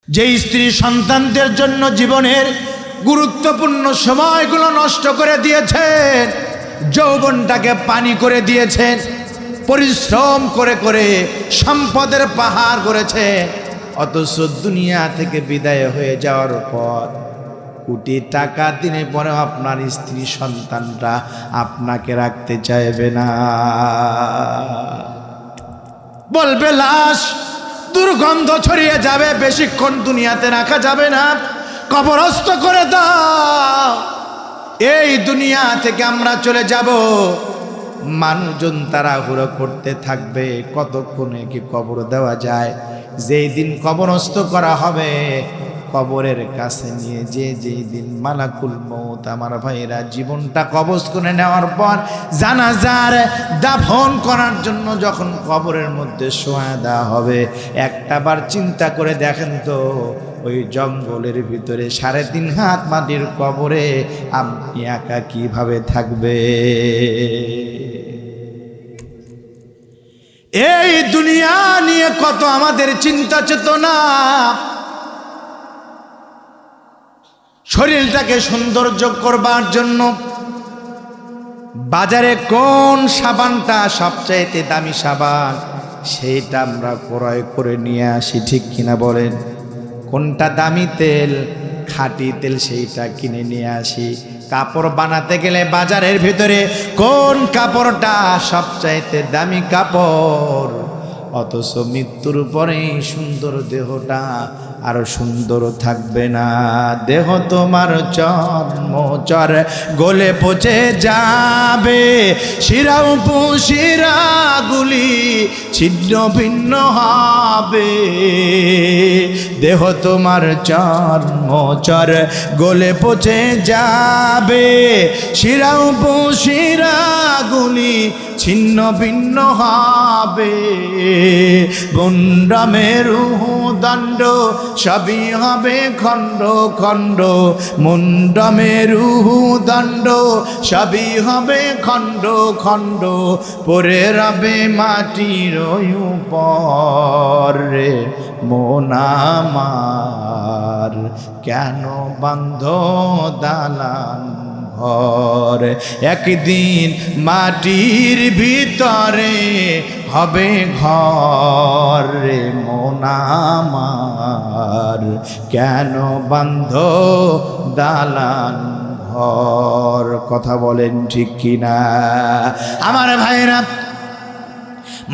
যে স্ত্রী সন্তানদের জন্য জীবনের গুরুত্বপূর্ণ সময়গুলো নষ্ট করে দিয়েছেন, যৌবনটাকে পানি করে দিয়েছেন, পরিশ্রম করে করে সম্পদের পাহাড় করেছেন, অথচ দুনিয়া থেকে বিদায় হয়ে যাওয়ার পর কোটি টাকা দিনে পরে আপনার স্ত্রী সন্তানরা আপনাকে রাখতে চাইবে না। বলবে লাশ দুর্গন্ধ ছড়িয়ে যাবে, বেশিক্ষণ দুনিয়াতে রাখা যাবে না, কবরস্থ করে দাও, এই দুনিয়া থেকে আমরা চলে যাব। মানুষজন তাড়াহুড়ো করতে থাকবে, কতক্ষণে কি কবর দেওয়া যায়। যেই দিন কবরস্থ করা হবে, কবরের কাছে নিয়ে যেই দিন মালাকুল মউত আমার ভাইরা জীবনটা কবজ করে নেওয়ার পর জানাজার দাফন করার জন্য যখন কবরের মধ্যে শোয়া দেওয়া হবে, একটাবার চিন্তা করে দেখেন তো, ওই জঙ্গলের ভিতরে 3.5 হাত মাটির কবরে আপনি একা কিভাবে থাকবে? এই দুনিয়া নিয়ে কত আমাদের চিন্তা চেতনা। শরীরটাকে সৌন্দর্য করবার জন্য বাজারে কোন সাবানটা সবচাইতে দামি সাবান, সেইটা আমরা ক্রয় করে নিয়ে আসি, ঠিক কিনা বলেন? কোনটা দামি তেল, খাঁটি তেল, সেইটা কিনে নিয়ে আসি। কাপড় বানাতে গেলে বাজারের ভিতরে কোন কাপড়টা সবচাইতে দামি কাপড়, অথচ মৃত্যুর পরে সুন্দর দেহটা আরো সুন্দর থাকবে না। দেহ তোমার চর্মচর গলে পচে যাবে, শিরা উপশিরাগুলি ছিন্ন ভিন্ন হবে। দেহ তোমার চর্মচর গলে পচে যাবে, শিরা উপশিরাগুলি ছিন্ন ভিন্ন হবে। মুন্ডামের দণ্ড সবই হবে খণ্ড খণ্ড, মুন্ডামের দণ্ড সবই হবে খণ্ড খণ্ড। পরে রবে মাটির উপর রে মন আমার, কেন বান্ধ দালান ঘর? একদিন মাটির ভিতরে হবে ঘর রে মন আমার, কেন বান্ধ দালান ঘর? কথা বলেন ঠিক কিনা আমার ভাইরা?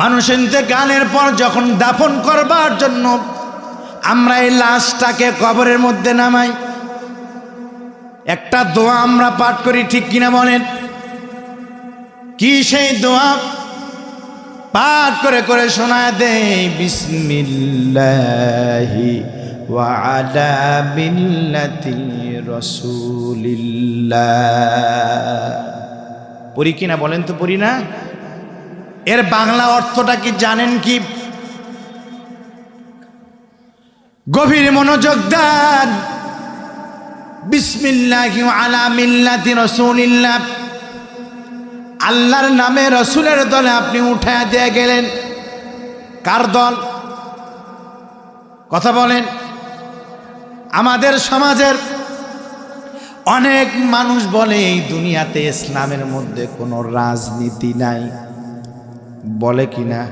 মানুষ ইন্তেকালের পর যখন দাফন করবার জন্য আমরা এই লাশটাকে কবরের মধ্যে নামাই, একটা দোয়া আমরা পাঠ করি, ঠিক কিনা বলেন? কি সেই দোয়া? পাঠ করে করে শোনায় দেই, বিসমিল্লাহি ওয়া আলা মিল্লাতি রাসূলিল্লাহ। পড়ি কিনা বলেন তো? পড়ি না? এর বাংলা অর্থটা কি জানেন কি? গভীর মনোযোগ দেন। বিসমিল্লাহি ওয়া আলা মিল্লাতি রাসূলিল্লাহ, আল্লাহর নামে রসুলের দলে আপনি উঠায় দিয়ে গেলেন। কার দল? কথা বলেন। আমাদের সমাজের অনেক মানুষ বলে এই দুনিয়াতে ইসলামের মধ্যে কোনো রাজনীতি নাই, বলে কিনা?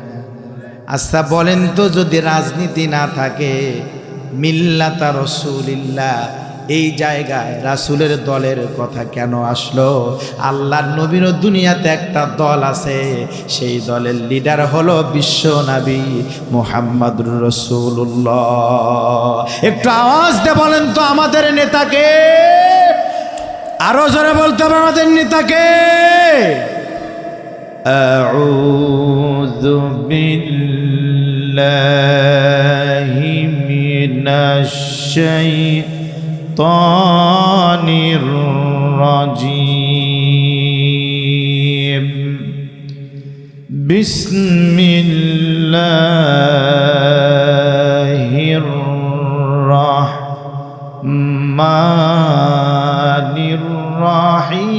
আচ্ছা বলেন তো, যদি রাজনীতি না থাকে, মিল্লাতা রাসূলিল্লাহ এই জায়গায় রাসূলের দলের কথা কেন আসলো? আল্লাহর নবীর দুনিয়াতে একটা দল আছে, সেই দলের লিডার হলো বিশ্ব নবী মুহাম্মদুর রাসূলুল্লাহ। একটু আওয়াজ দিয়ে বলেন তো আমাদের নেতাকে, আরো জোরে বলতে হবে আমাদের নেতাকে। আউযু বিল্লাহি মিনাশ শাইতানির রাজিম, বিসমিল্লাহির রাহমানির রাহিম।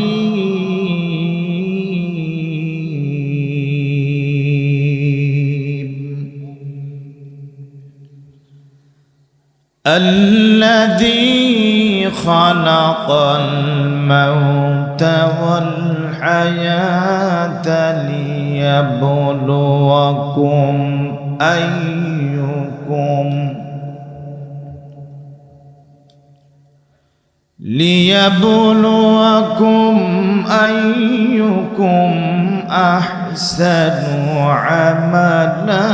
الذي خلق الموت والحياة ليبلوكم أيكم أحسن عملا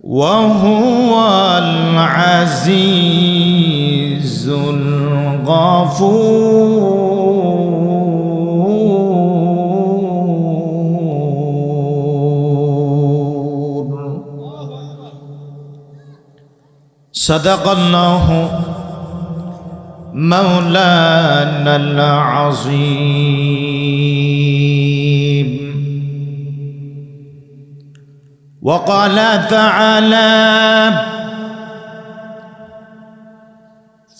وهو العزيز الغفور. صدق الله مولانا العظيم. وقال تعالى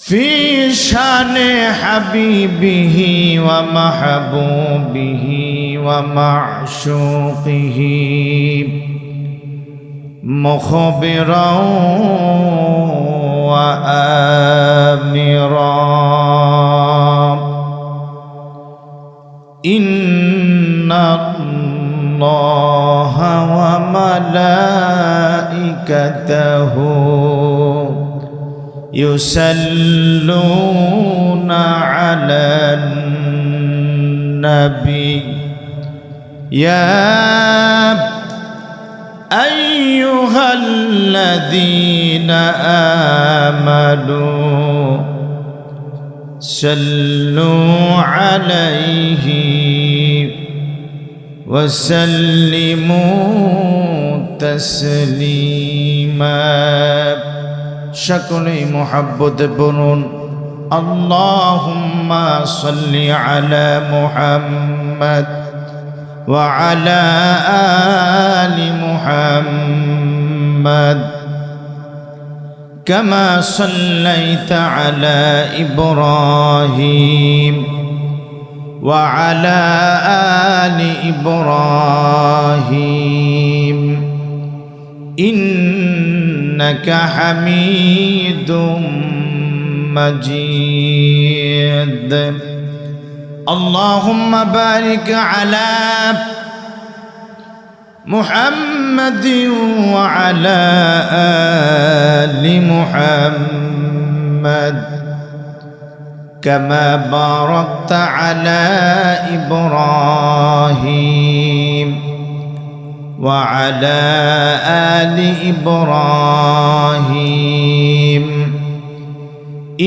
في شان حبيبه ومحبوبه ومعشوقه مخبرا وآمرا إن الله وملائكته يصلون على النبي يا أيها الذين آمنوا صلوا عليه وسلموا تسليما. সকলেই محبت بنون اللهم صل على محمد وعلى آل محمد كما صليت على إبراهيم وعلى آل إبراهيم إنك حميد مجيد. اللهم بارك على محمد وعلى آل محمد كما باركت على إبراهيم وعلى آل إبراهيم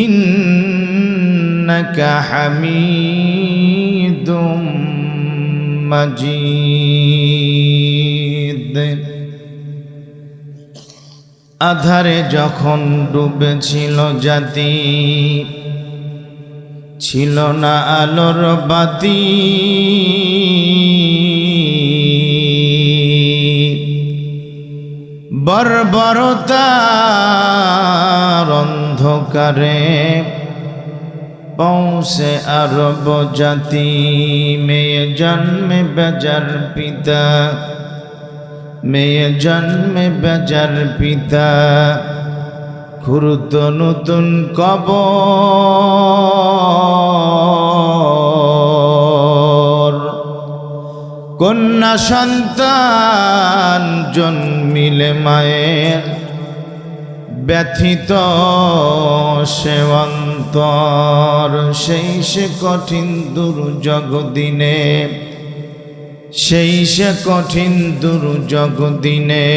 إنك حميد مجيد. আধারে যখন ডুবেছিল জাতি ছিল না আলোর বাতি বর্বরতার অন্ধকারে পৌঁছে আরব জাতি মেয়ে জন্মে বেজার পিতা মেয়ে জন্মে বেজার পিতা খুঁড়ত নতুন কবর কন্যা সন্তান জন্মিলে মায়ের ব্যথিত সে অন্তর সেই সে কঠিন দুর্যোগ দিনে সেই সে কঠিন দুর্যোগ দিনে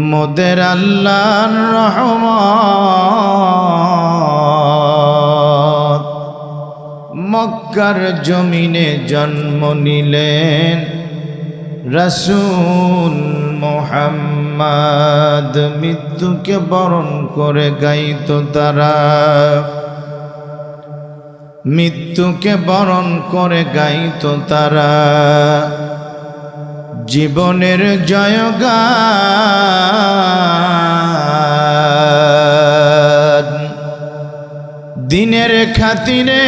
মোদের আল্লাহর রহমত মক্কার জমিনে জন্ম নিলেন রাসূল মুহাম্মদ। মৃত্যুকে বরণ করে গাইতো তারা মৃত্যুকে বরণ করে গাইতো তারা জীবনের জয়গান দিনের খাতিরে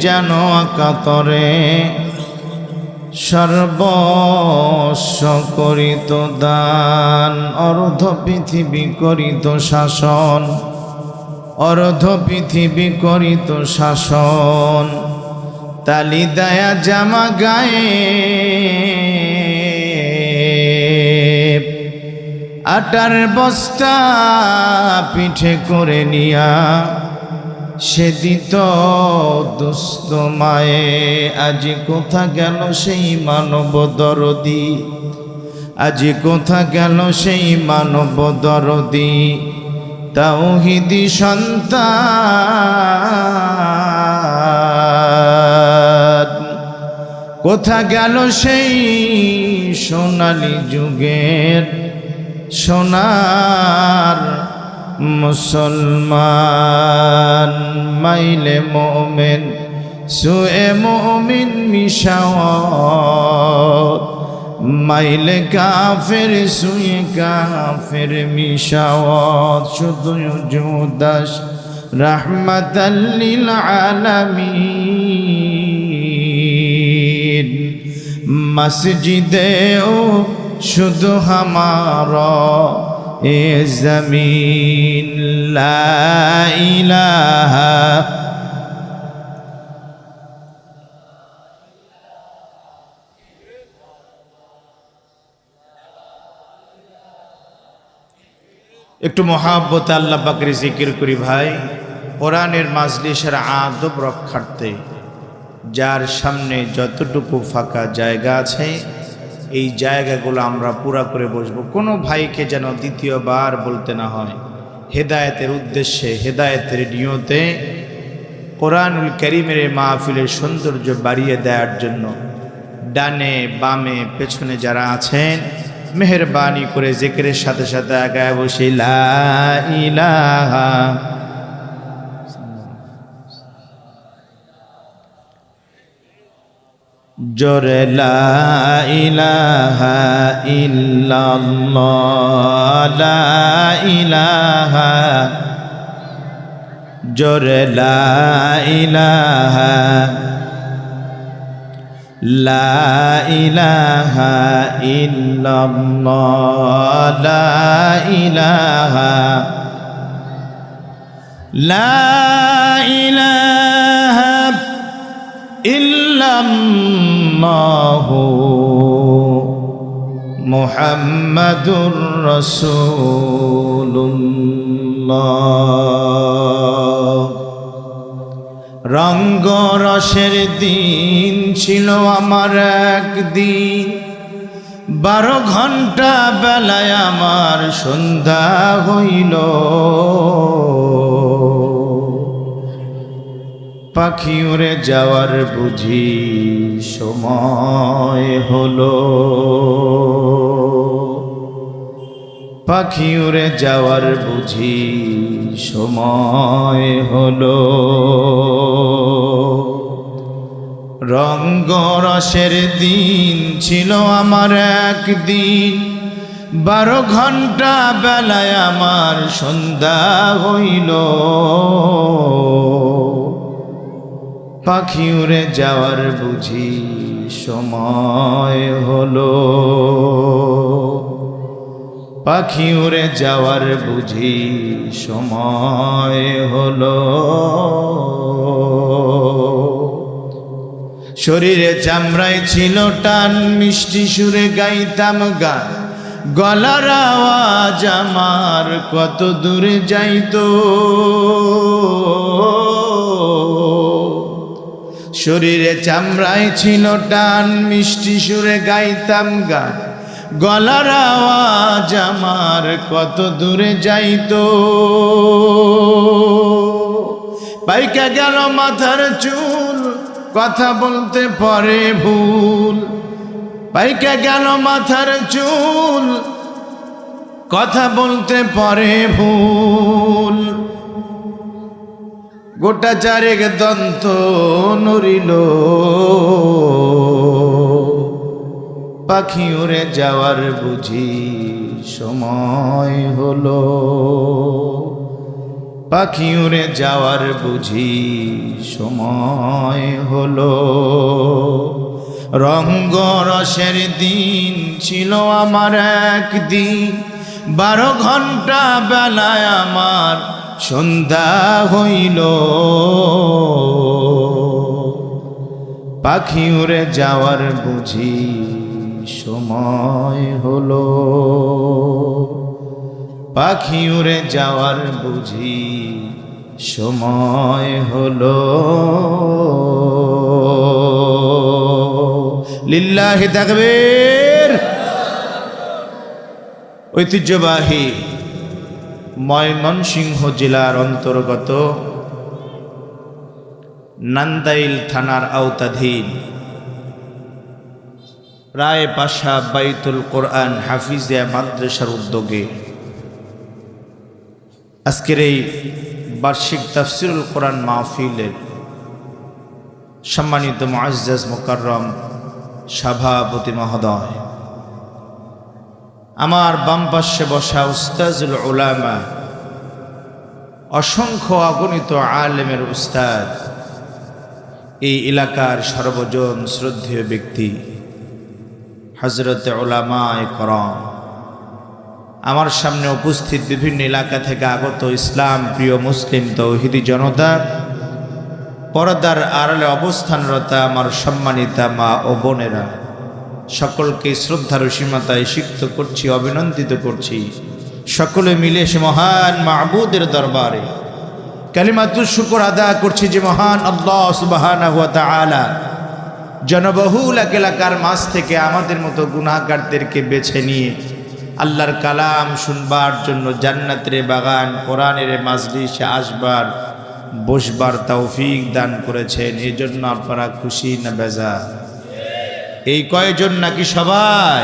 যেন কাতরে সর্বস্ব করিত দান, অর্ধ পৃথিবী করিত শাসন, অর্ধ পৃথিবী করিত শাসন। তালি দায়া জামা গায়ে আটার বস্তা পিঠে করে নিয়া সে দিত দুস্থ মায়ে। আজি কোথা গেল সেই মানব দরদি, আজি কোথা গেল সেই মানব দরদি, তাওহীদি সন্তান। কোথা গেল সেই সোনালী যুগের সোনার মুসলমান। মাইলে মুমিন সুয়ে মুমিন মিশাওয়াত, মাইলে কাফের সুয়ে কাফের মিশাওয়াত। শুধু জুদাস রাহমাতাল লিল আলামিন। মসজিদে ও শুধু হামারা এ জমিন। লা ইলাহা একটু মহাব্বতে আল্লাহ পাকের জিকির করি ভাই। কোরআনের মাজলিসের আদব রক্ষার্থে যার সামনে যতটুকু ফাঁকা জায়গা আছে এই জায়গাগুলো আমরা পুরা করে বসবো। কোনো ভাইকে যেন দ্বিতীয়বার বলতে না হয়। হেদায়েতের উদ্দেশ্যে, হেদায়েতের নিয়তে কোরআনুল কারীমের মাহফিলের সৌন্দর্য বাড়িয়ে দেওয়ার জন্য ডানে বামে পেছনে যারা আছেন মেহেরবানি করে জিকিরের সাথে সাথে আগায় বসে লা ইলাহা জোরে লা ইলাহা ইল্লাল্লাহ, লা ইলাহা জোরে লা ইলাহা, লা ইলাহা ইল্লাল্লাহ, লা ইলাহা, লা ইলাহা ইল্লাল্লাহু মুহাম্মাদুর রাসূলুল্লাহ। রঙ্গরসের দিন ছিল আমার একদিন, 12 ঘন্টা বেলায় আমার সন্ধ্যা হইল। পাখি উড়ে যাওয়ার বুঝি সময় হলো, পাখি উড়ে যাওয়ার বুঝি সময় হলো। রঙ্গরসের দিন ছিল আমার একদিন, 12 ঘন্টা বেলায় আমার সন্ধ্যা হইল। পাখি উড়ে যাওয়ার বুঝি সময় হলো, পাখি উড়ে যাওয়ার বুঝি সময় হলো। শরীরে চামড়ায় ছিল টান, মিষ্টি সুরে গাইতাম গান, গলার আওয়াজ আমার কত দূরে যাইতো। শরীরে চামড়ায় ছিল টান, মিষ্টি সুরে গাইতাম গান, গলার আওয়াজ আমার কত দূরে যাইতো। পাইকা গেল মাথার চুল, কথা বলতে পরে ভুল। পাইকা গেল মাথার চুল, কথা বলতে পরে ভুল। গোটা চারেক দন্ত নড়িল, পাখি উড়ে যাওয়ার বুঝি সময় হলো, পাখি উড়ে যাওয়ার বুঝি সময় হলো। রঙ্গরসের দিন ছিল আমার একদিন, 12 ঘন্টা বেলায় আমার সন্ধ্যা হইল, পাখি উড়ে যাওয়ার বুঝি সময় হলো, পাখি উড়ে যাওয়ার বুঝি সময় হলো। লিল্লাহি তাকবীর। ঐতিহ্যবাহী ময়মনসিংহ জেলার অন্তর্গত নান্দাইল থানার আওতাধীন রায়পাশা বাইতুল কোরআন হাফিজিয়া মাদ্রাসার উদ্যোগে আজকের এই বার্ষিক তাফসিরুল কোরআন মাহফিলের সম্মানিত মুআজ্জাজ মুকাররম সভাপতি মহোদয়, আমার বাম পাশে বসা উস্তাজুল উলামা, অসংখ্য অগণিত আলেমের উস্তাদ, এই এলাকার সর্বজন শ্রদ্ধেয় ব্যক্তি হযরতে উলামায়ে কেরাম, আমার সামনে উপস্থিত বিভিন্ন এলাকা থেকে আগত ইসলাম প্রিয় মুসলিম তৌহিদি জনতা, পর্দার আড়ালে অবস্থানরত আমার সম্মানিতা মা ও বোনেরা, সকলকে শ্রদ্ধার সীমাতায় সিক্ত করছি, অভিনন্দিত করছি। সকলে মিলে সে মহান মাবুদের দরবারে কালিমাতুশ শুকর আদা করছি যে মহান আল্লাহ সুবহানাহু ওয়া তাআলা জনবহুল এলাকার মাঝ থেকে আমাদের মতো গুনাহগারদেরকে বেছে নিয়ে আল্লাহর কালাম শুনবার জন্য জান্নাতের বাগান কোরআনের মাজলিসে আসবার বসবার তৌফিক দান করেছেন। এই জন্য আপনারা খুশি না বেজার? এই কয়জন নাকি সবাই?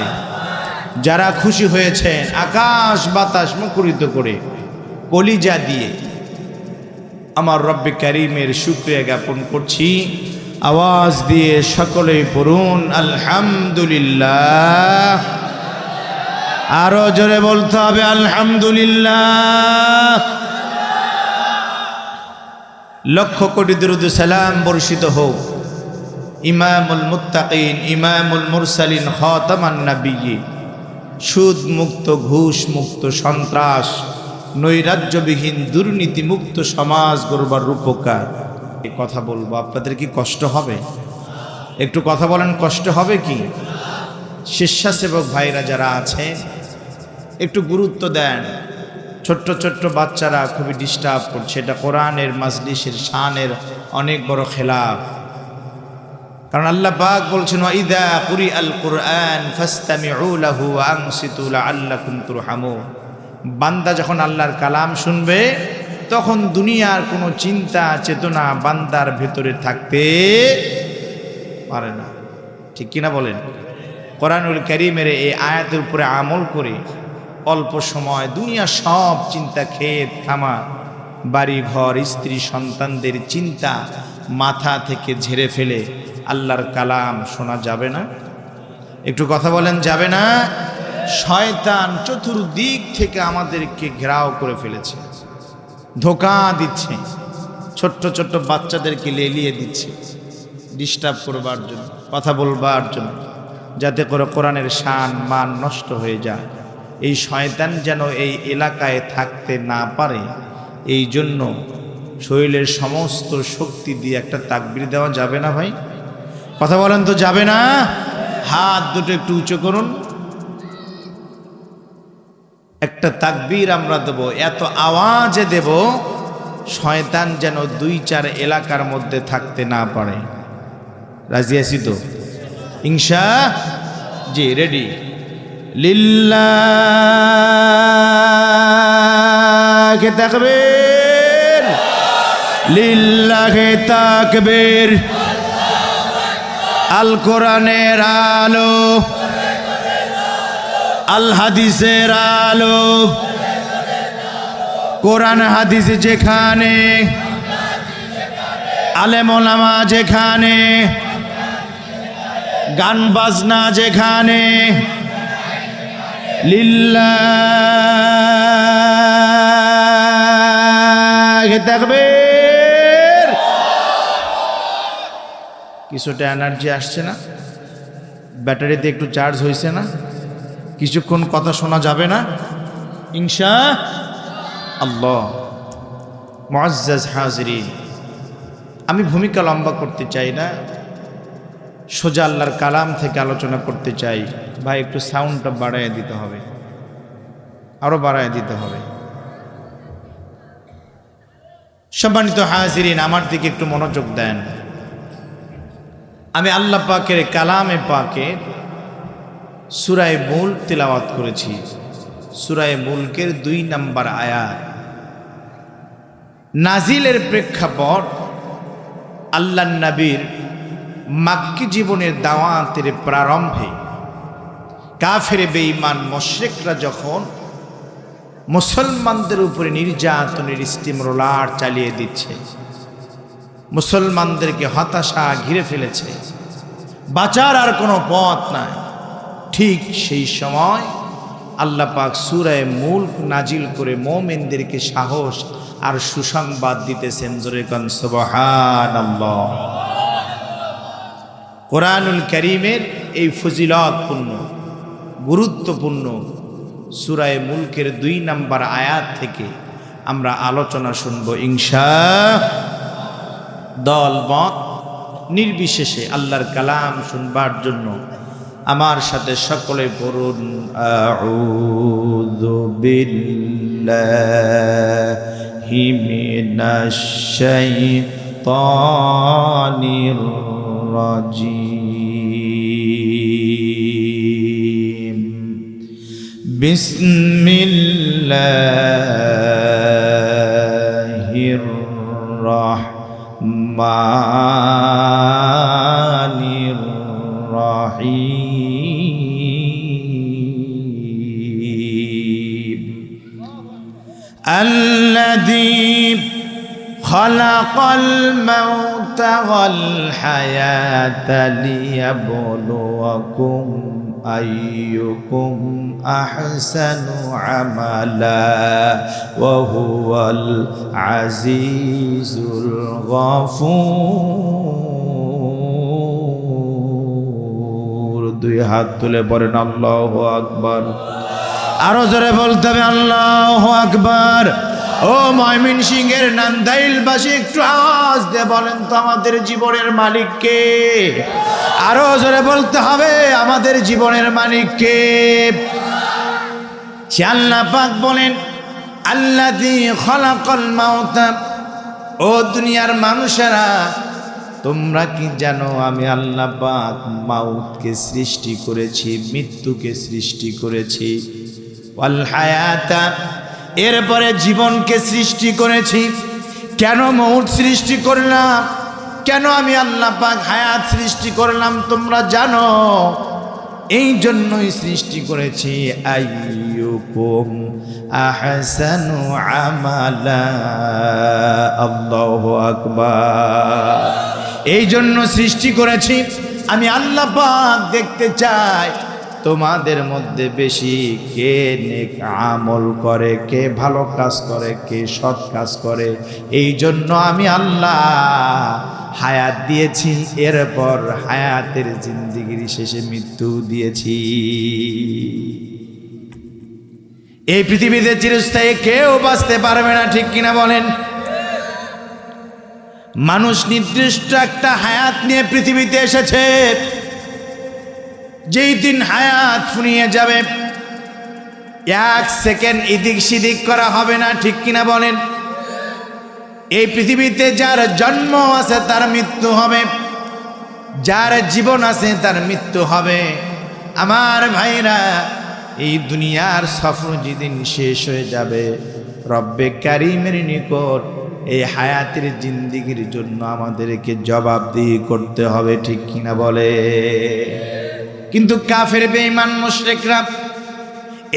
যারা খুশি হয়েছেন আকাশ বাতাস মুখরিত করে কলিজা দিয়ে আমার রব্বে কারীমের শুকরিয়া জ্ঞাপন করছি। আওয়াজ দিয়ে সকলেই পড়ুন আলহামদুলিল্লাহ। আরো জোরে বলতে হবে আলহামদুলিল্লাহ। লক্ষ কোটি দুরূদ সালাম বর্ষিত হোক ইমামুল মুত্তাকিন, ইমামুল মুরসালিন, খাতামান নাবিয়্যিন, সুদ মুক্ত, ঘুষ মুক্ত, সন্ত্রাস নৈরাজ্যবিহীন, দুর্নীতি মুক্ত সমাজ গড়বার রূপকার। এই কথা বলবো, আপনাদের কি কষ্ট হবে? একটু কথা বলেন, কষ্ট হবে কি? স্বেচ্ছাসেবক ভাইরা যারা আছে একটু গুরুত্ব দেন। ছোট্ট ছোট্ট বাচ্চারা খুবই ডিস্টার্ব করছে। এটা কোরআনের মাজলিসের শানের অনেক বড় খেলাফ। কারণ আল্লাহ পাক বলছেন ওয়াইদা কুরিআল কুরআন ফাসতামিউ লাহু ওয়া আনসিতু লাআল্লাকুম তুরহামুন। বান্দা যখন আল্লাহর কালাম শুনবে তখন দুনিয়ার কোনো চিন্তা চেতনা বান্দার ভেতরে থাকতে পারে না। ঠিক কিনা বলেন? কোরআনুল কারীমের এই আয়াতের উপরে আমল করে অল্প সময় দুনিয়া সব চিন্তা, ক্ষেত খামার, বাড়ি ঘর, স্ত্রী সন্তানদের চিন্তা মাথা থেকে ঝেড়ে ফেলে আল্লাহর কালাম শোনা যাবে না? একটু কথা বলেন, যাবে না? শয়তান চতুর্দিক থেকে আমাদেরকে ঘেরাও করে ফেলেছে, ধোঁকা দিচ্ছে, ছোট্ট ছোট্ট বাচ্চাদেরকে লেলিয়ে দিচ্ছে ডিস্টার্ব করবার জন্য, কথা বলবার জন্য, যাতে করে কোরআনের শান মান নষ্ট হয়ে যায়। এই শয়তান যেন এই এলাকায় থাকতে না পারে, এই জন্য শরীরের সমস্ত শক্তি দিয়ে একটা তাকবীর দেওয়া যাবে না ভাই? কথা বলেন তো, যাবে না? হাত দুটো একটু উঁচু করুন। একটা তাকবীর আমরা দেব, এত আওয়াজে দেব শয়তান যেন 2-4 এলাকার মধ্যে থাকতে না পারে। রাজি আছি তো? জি, রেডি? লিল্লাহি তাকবীর, লিল্লাহি তাকবীর। আল কোরআনের আলো, আল হাদিসের আলো, কোরআন হাদিস যেখানে, আলেম ওলামা যেখানে, গান বাজনা যেখানে, লিল্লাহি তাকবীর। কিছুটা এনার্জি আসছে না? ব্যাটারিতে একটু চার্জ হয়েছে না? কিছুক্ষণ কথা শোনা যাবে না ইনশা আল্লাহ। মুআজ্জাজ হাজিরিন, আমি ভূমিকা লম্বা করতে চাই না, সোজা আল্লাহর কালাম থেকে আলোচনা করতে চাই। ভাই একটু সাউন্ডটা বাড়ায় দিতে হবে, আরো বাড়ায় দিতে হবে। সম্মানিত হাজিরিন, আমার দিকে একটু মনোযোগ দেন। আমি আল্লাহ পাকের কালামে পাকে সূরা মুলক তিলাওয়াত করেছি। সূরা মুলকের 2 নম্বর আয়াত। নাজিলের প্রেক্ষাপট আল্লাহর নবীর মাক্কি জীবনের দাওয়াতের প্রারম্ভে কাফের বেঈমান মুশরিকরা যখন মুসলমানদের উপরে নির্যাতনের স্টিমরোলার চালিয়ে দিচ্ছে, মুসলমানদেরকে হতাশা ঘিরে ফেলেছে, বাঁচার আর কোনো পথ নাই, ঠিক সেই সময় আল্লাহ পাক সূরা মুলক নাজিল করে মুমিনদেরকে সাহস আর সুসংবাদ দিতেছেন। জোরে কান সুবহানাল্লাহ। কোরআনুল কারীমের এই ফজিলতপূর্ণ গুরুত্বপূর্ণ সূরা মুলকের 2 নম্বর আয়াত থেকে আমরা আলোচনা শুনব ইনশাআল্লাহ। দল মত নির্বিশেষে আল্লাহর কালাম শুনবার জন্য আমার সাথে সকলে পড়ুন আউযু বিল্লাহি মিনাশ শাইতানির রাজিম। বিসমিল্লাহির রাহমানির রাহিম। আল্লাযী খালাকাল মাউতা ওয়াল হায়াতা লিয়াবলুয়াকুম আইয়ুকুম আহসানু আমালা ওয়া হুয়াল আজিজুল গফুর। 2 হাত তুলে পড়েন আল্লাহু আকবার। আরো জোরে বলতে হবে আল্লাহু আকবার। ও ময়মনসিংহের নান্দাইলবাসী একটু আওয়াজ দিয়ে বলেন তো আমাদের জীবনের মালিক কে? আরো জোরে বলতে হবে আমাদের জীবনের মালিক কে? আল্লাহ পাক বলেন আল্লাযী খালাকাল মাউতা। ও দুনিয়ার মানুষেরা, তোমরা কি জানো আমি আল্লাহ পাক মাউতকে সৃষ্টি করেছি, মৃত্যুকে সৃষ্টি করেছি, ওয়াল হায়াতা, এরপরে জীবনকে সৃষ্টি করেছি। কেন মউত সৃষ্টি করলাম, কেন আমি আল্লাহ পাক হায়াত সৃষ্টি করলাম তোমরা জানো? এই জন্যই সৃষ্টি করেছি আইয়ুকুম আহসানু আমালা। আল্লাহু আকবার। এই জন্য সৃষ্টি করেছি আমি আল্লাহ পাক দেখতে চাই তোমাদের মধ্যে বেশি কে নেক আমল করে, কে ভালো কাজ করে, কে সৎ কাজ করে। এই জন্য আমি আল্লাহ হায়াত দিয়েছি, এরপর হায়াতের জিন্দেগির শেষে মৃত্যু দিয়েছি। এই পৃথিবীতে চিরস্থায়ী কেউ বাঁচতে পারবে না, ঠিক কিনা বলেন? মানুষ নির্দিষ্ট একটা হায়াত নিয়ে পৃথিবীতে এসেছে। যেই দিন হায়াত ফুরিয়ে যাবে, 1 সেকেন্ড এদিক সেদিক করা হবে না, ঠিক কিনা বলেন? এই পৃথিবীতে যার জন্ম আছে তার মৃত্যু হবে, যার জীবন আছে তার মৃত্যু হবে। আমার ভাইরা, এই দুনিয়ার সফর যেদিন শেষ হয়ে যাবে, রব্বে কারিমের নিকট এই হায়াতের জিন্দেগির জন্য আমাদেরকে জবাবদিহি করতে হবে, ঠিক কিনা বলে? কিন্তু কাফের বেঈমান মুশরিকরা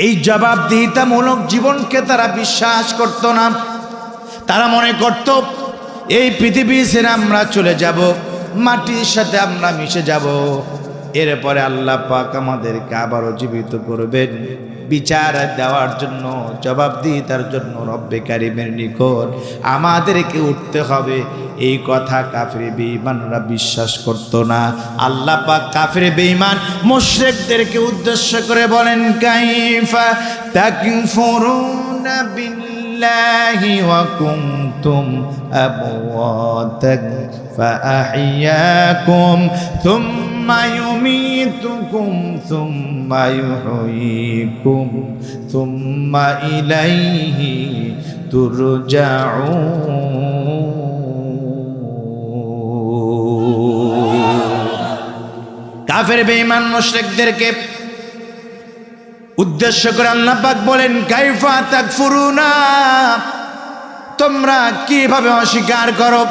এই জবাবদিহিতামূলক জীবনকে তারা বিশ্বাস করত না। তারা মনে করত এই পৃথিবী ছেড়ে আমরা চলে যাব, মাটির সাথে আমরা মিশে যাব, এরপরে আল্লাহ পাক আমাদেরকে আবারও জীবিত করবেন, বিচার দেওয়ার জন্য, জবাবদিহিতার জন্য রব্বে কারিমের নিকট আমাদেরকে উঠতে হবে। এই কথা কাফির বেঈমানরা বিশ্বাস করত না। আল্লাহ পাক কাফির বেঈমান মুশরিকদেরকে উদ্দেশ্য করে বলেন, কাইফা তাকফুরুনা বিল্লাহি ওয়া কুনতুম আমওয়াতান ফাআহইয়াকুম থুম্মা ইউমীতুকুম থুম্মা ইউহয়ীকুম থুম্মা ইলাইহি তুরজাউন। কাফের বেঈমান মুশরিকদেরকে উদ্দেশ্য করে আল্লাহ পাক বলেন, কাইফা তাকফুরুনা, তোমরা কিভাবে অস্বীকার করো,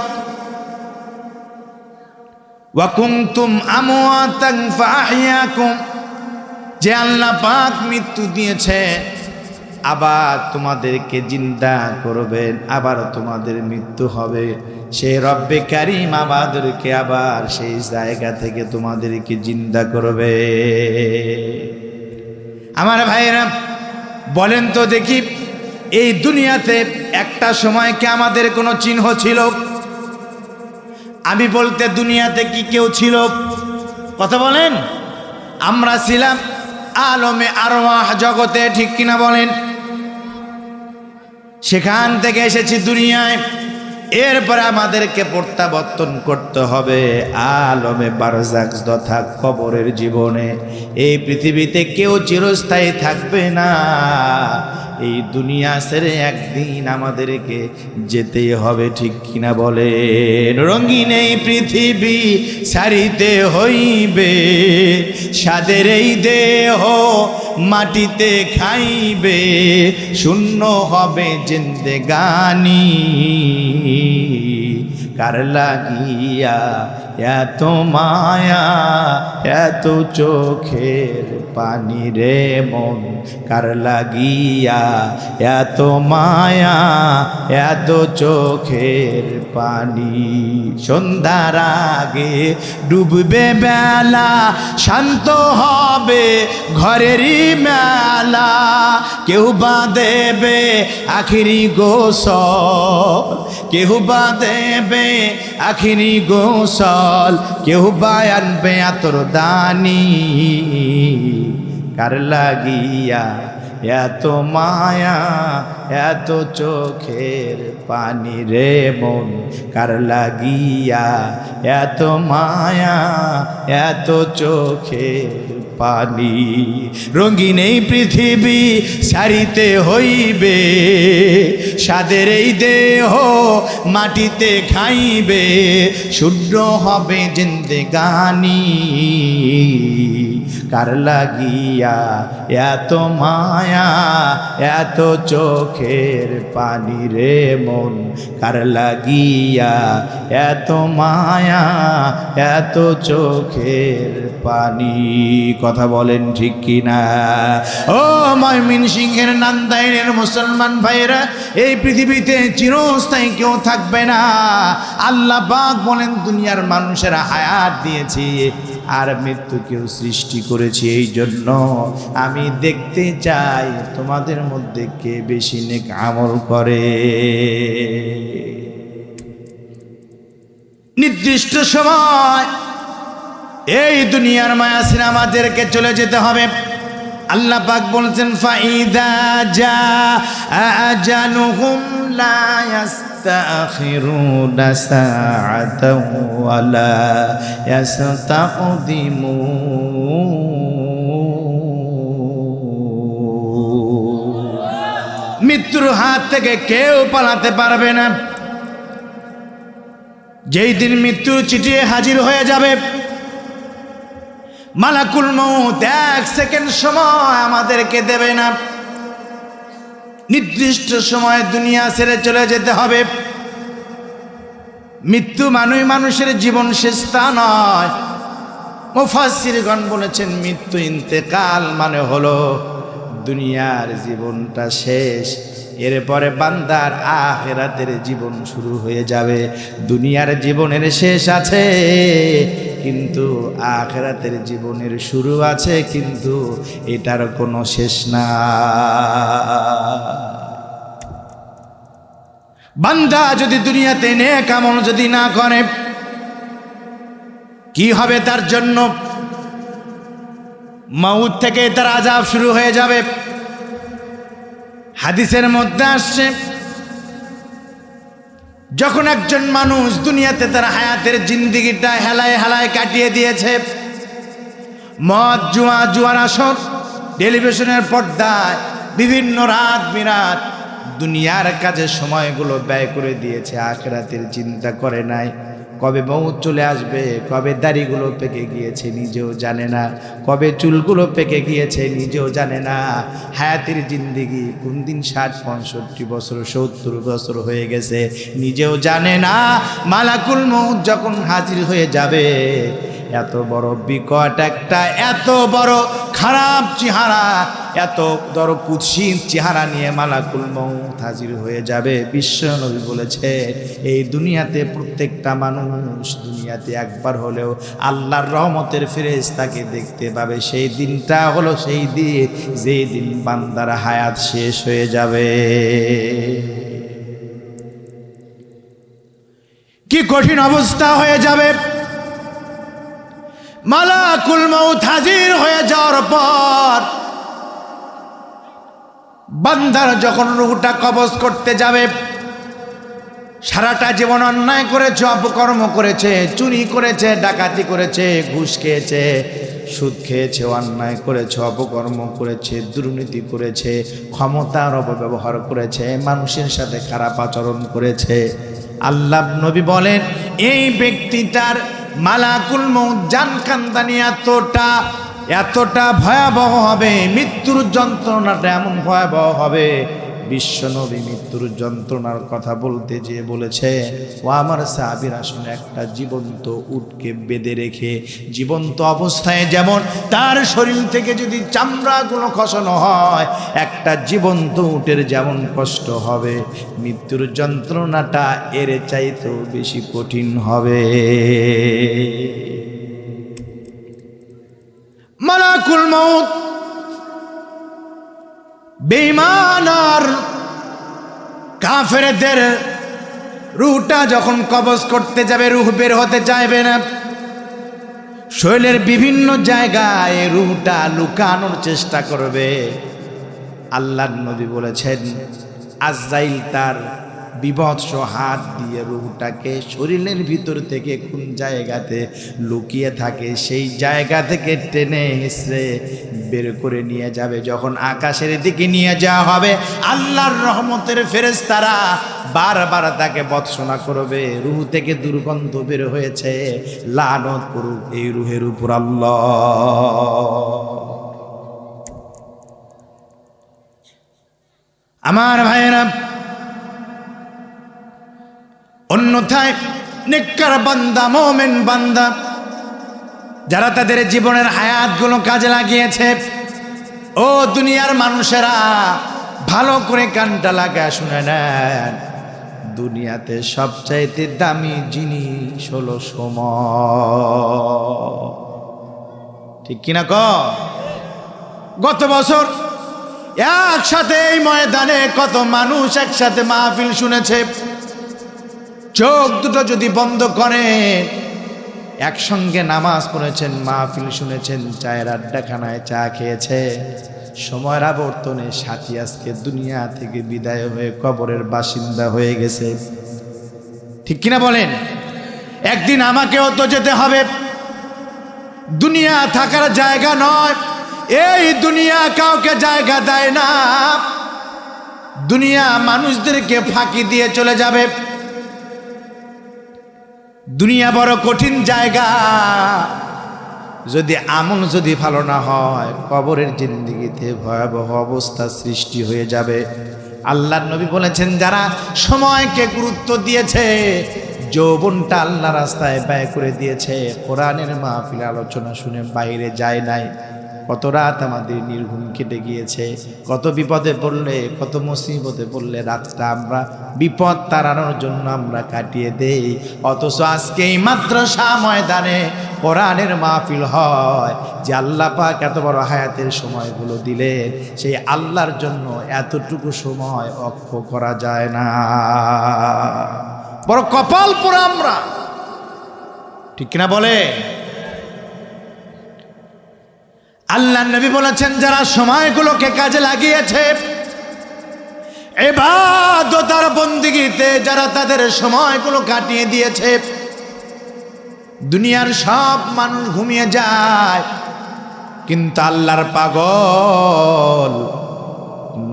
ওয়া কুনতুম আমওয়াতান ফাআহইয়াকুম, যে আল্লাহ পাক মৃত্যু দিয়েছে আবার তোমাদেরকে জিন্দা করবেন, আবার তোমাদের মৃত্যু হবে। সেই রব্বে কারিম আমাদেরকে আবার সেই জায়গা থেকে তোমাদেরকে জিন্দা করবে। আমার ভাইরা বলেন তো দেখি, এই দুনিয়াতে একটা সময় কি আমাদের কোনো চিহ্ন ছিল? আমি বলতে দুনিয়াতে কি কেউ ছিল? কথা বলেন। আমরা ছিলাম আলমে আরওয়াহ জগতে, ঠিক কিনা বলেন? সেখান থেকে এসেছি দুনিয়ায়, এরপরে আমাদেরকে প্রত্যাবর্তন করতে হবে আলমে বারজাখ তথা কবরের জীবনে। এই পৃথিবীতে কেউ চিরস্থায়ী থাকবে না। এই দুনিয়া ছেড়ে একদিন আমাদেরকে যেতেই হবে, ঠিক কিনা বলেন? রঙিন এই পৃথিবী ছাড়িতে হইবে, সাদের এই দেহ মাটিতে খাইবে, শূন্য হবে জিন্দেগানি, কার লাগিয়া এত মায়া এত চোখের পানি রে মন, কার লাগিয়া এত মায়া এত চোখের পানি। সন্ধ্যার আগে ডুববে বেলা, শান্ত হবে ঘরেরই মেলা, কেউ বা দেবে আখিরি গোসল, কেউ বা দেবে আখিরি গোসল, কেউ বা আনবে আতর দানি, কার লাগিয়া এত মায়া এত চোখের পানি রে মন, কার লাগিয়া এত মায়া এত চোখের পানি। রঙিন এই পৃথিবী ছাড়িতে হইবে, সাদের এই দেহ মাটিতে খাইবে, শূন্য হবে জিন্দেগানি, কার লাগিয়া এত মায়া এত চোখের পানি রে মন, কার লাগিয়া এত মায়া এত চোখের পানি। কথা বলেন ঠিক কিনা? ও ময়মনসিংহের নান্দাইলের মুসলমান ভাইরা, এই পৃথিবীতে চিরস্থায়ী কেউ থাকবে না। আল্লাহ পাক বলেন, দুনিয়ার মানুষেরা হায়াত দিয়েছি আর মৃত্যুকেও সৃষ্টি করেছি, এই জন্য আমি দেখতে চাই তোমাদের মধ্যে কে বেশি নেক আমল করে। নির্দিষ্ট সময় এই দুনিয়ার মায়া ছেড়ে আমাদেরকে চলে যেতে হবে। আল্লাহ পাক বলছেন, ফাইদা জা আজালুহুম লা ইস্তাখিরুনা সাআতাও ওয়া লা ইস্তাকদিমুন। মৃত্যুর হাত থেকে কেউ পালাতে পারবে না। যেই দিন মৃত্যুর চিঠি হাজির হয়ে যাবে, মালাকুল মউত 1 সেকেন্ড সময় আমাদেরকে দেবে না। নির্দিষ্ট সময়ে দুনিয়া ছেড়ে চলে যেতে হবে। মৃত্যু মানুষের জীবন শেষ তা নয়। মুফাসসিরগণ বলেছেন, মৃত্যু ইন্তেকাল মানে হলো দুনিয়ার জীবনটা শেষ, এরপরে বান্দার আখিরাতের জীবন শুরু হয়ে যাবে। দুনিয়ার জীবনের শেষ আছে, কিন্তু আখিরাতের জীবনের শুরু আছে, কিন্তু এটার কোনো শেষ না। বান্দা যদি দুনিয়াতে নেক আমল যদি না করে, কি হবে তার জন্য? মউত থেকে তার আযাব শুরু হয়ে যাবে। হাদিসের মধ্যে আসছে, যখন একজন মানুষ দুনিয়াতে তার হায়াতের জিন্দেগিটা হেলায় হেলায় কাটিয়ে দিয়েছে, মদ, জুয়া, জুয়ার আসর, টেলিভিশনের পর্দায় বিভিন্ন রাত বিরাত দুনিয়ার কাজে সময়গুলো ব্যয় করে দিয়েছে, আখিরাতের চিন্তা করে নাই। কবে মউত চলে আসবে, কবে দাড়িগুলো পেকে গিয়েছে নিজেও জানে না, কবে চুলগুলো পেকে গিয়েছে নিজেও জানে না। হায়াতের জিন্দেগি কোন দিন 60-65 বছর 70 বছর হয়ে গেছে নিজেও জানে না। মালাকুল মউত যখন হাজির হয়ে যাবে, এত বড় বিকট একটা, এত বড় খারাপ চেহারা, এত বড় কুৎসিত চেহারা নিয়ে মালাকুল মউত হাজির হয়ে যাবে। বিশ্বনবী বলেছে, এই দুনিয়াতে প্রত্যেকটা মানুষ দুনিয়াতে একবার হলেও আল্লাহর রহমতের ফেরেশতাকে দেখতে পাবে। সেই দিনটা হলো সেই দিন, যেই দিন বান্দার হায়াত শেষ হয়ে যাবে। কি কঠিন অবস্থা হয়ে যাবে। মালাকুল মউত হাজির হয়ে যাওয়ার পর বান্দার যখন রূহটা কবজ করতে যাবে, সারাটা জীবন অন্যায় করেছে, অপকর্ম করেছে, চুরি করেছে, ডাকাতি করেছে, ঘুষ খেয়েছে, সুদ খেয়েছে, অন্যায় করেছে, অপকর্ম করেছে, দুর্নীতি করেছে, ক্ষমতার অপব্যবহার করেছে, মানুষের সাথে খারাপ আচরণ করেছে। আল্লাহ নবী বলেন, এই ব্যক্তিটার মালাকুল মউত জানকান্দানি এতটা ভয়াবহ হবে, মৃত্যুর যন্ত্রণাটা এমন ভয়াবহ হবে। বিশ্বনবী মৃত্যুর যন্ত্রণার কথা বলতে যেয়ে বলেছে, ও আমার সাহাবীরা শুনে, একটা জীবন্ত উটকে বেঁধে রেখে জীবন্ত অবস্থায় যেমন তার শরীর থেকে যদি চামড়াগুলো খসানো হয়, একটা জীবন্ত উটের যেমন কষ্ট হবে, মৃত্যুর যন্ত্রণাটা এর চাইতেও বেশি কঠিন হবে। মালাকুল মউত বেঈমান আর কাফেরদের রূহটা যখন কবজ করতে যাবে, রূহ বের হতে চাইবে না। শরীরের বিভিন্ন জায়গায় রূহটা লুকানোর চেষ্টা করবে। আল্লাহর নবী বলেছেন, আজরাইল তার বিভৎস হাত দিয়ে রূহটাকে শরীরের ভিতর থেকে কোন জায়গাতে লুকিয়ে থাকে সেই জায়গা থেকে টেনে হিঁচড়ে বের করে নিয়ে যাবে। যখন আকাশের দিকে নিয়ে যাওয়া হবে, আল্লাহর রহমতের ফেরেশতারা বারবার তাকে ভর্ৎসনা করবে, রূহ থেকে দুর্গন্ধ বের হয়েছে, লানত করুক এই রূহের উপর আল্লাহ। আমার ভাইয়েরা, অন্যথায় নেককার বান্দা, মুমিন বান্দা যারা তাদের জীবনের হায়াতগুলো কাজে লাগিয়েছে, ও দুনিয়ার মানুষেরা ভালো করে কানটা লাগা শুনে নেন, দুনিয়াতে সবচাইতে দামি জিনিস হলো সময়। ঠিক কিনা গত বছর একসাথে এই ময়দানে কত মানুষ একসাথে মাহফিল শুনেছে। চোখ দুটো যদি বন্ধ করেন, একসঙ্গে নামাজ পড়েছেন, মাহফিল শুনেছেন, চায়ের আড্ডাখানায় চা খেয়েছে, সময়ের আবর্তনে সাথী আজকে দুনিয়া থেকে বিদায় হয়ে কবরের বাসিন্দা হয়ে গেছে। ঠিক কিনা বলেন? একদিন আমাকেও তো যেতে হবে। দুনিয়া থাকার জায়গা নয়, এই দুনিয়া কাউকে জায়গা দেয় না। দুনিয়া মানুষদেরকে ফাঁকি দিয়ে চলে যাবে। দুনিয়া বড় কঠিন জায়গা। যদি আমল যদি ভালো না হয়, কবরের জিন্দেগিতে ভয়াবহ অবস্থা সৃষ্টি হয়ে যাবে। আল্লাহর নবী বলেছেন, যারা সময়কে গুরুত্ব দিয়েছে, যৌবনটা আল্লাহ রাস্তায় ব্যয় করে দিয়েছে, কোরআনের মাহফিল আলোচনা শুনে বাইরে যায় নাই, কত রাত আমাদের নির্ঘুম কেটে গিয়েছে, কত বিপদে পড়লে, কত মুসিবতে পড়লে রাতটা আমরা বিপদ তাড়ানোর জন্য আমরা কাটিয়ে দেই। অথচ আজকে এই মাদ্রাসা ময়দানে কোরআনের মাহফিল হয়, যে আল্লাহ পাক এত বড় হায়াতের সময়গুলো দিলেন, সেই আল্লাহর জন্য এতটুকু সময় অক্ষ করা যায় না। বড় কপাল পোড়া আমরা, ঠিক কিনা বলে? আল্লাহ নবী বলেছেন, যারা সময়গুলোকে কাজে লাগিয়েছে ইবাদত আর বন্দেগীতে, যারা তাদের সময়গুলো কাটিয়ে দিয়েছে, দুনিয়ার সব মানুষ ঘুমিয়ে যায়, কিন্তু আল্লাহর পাগল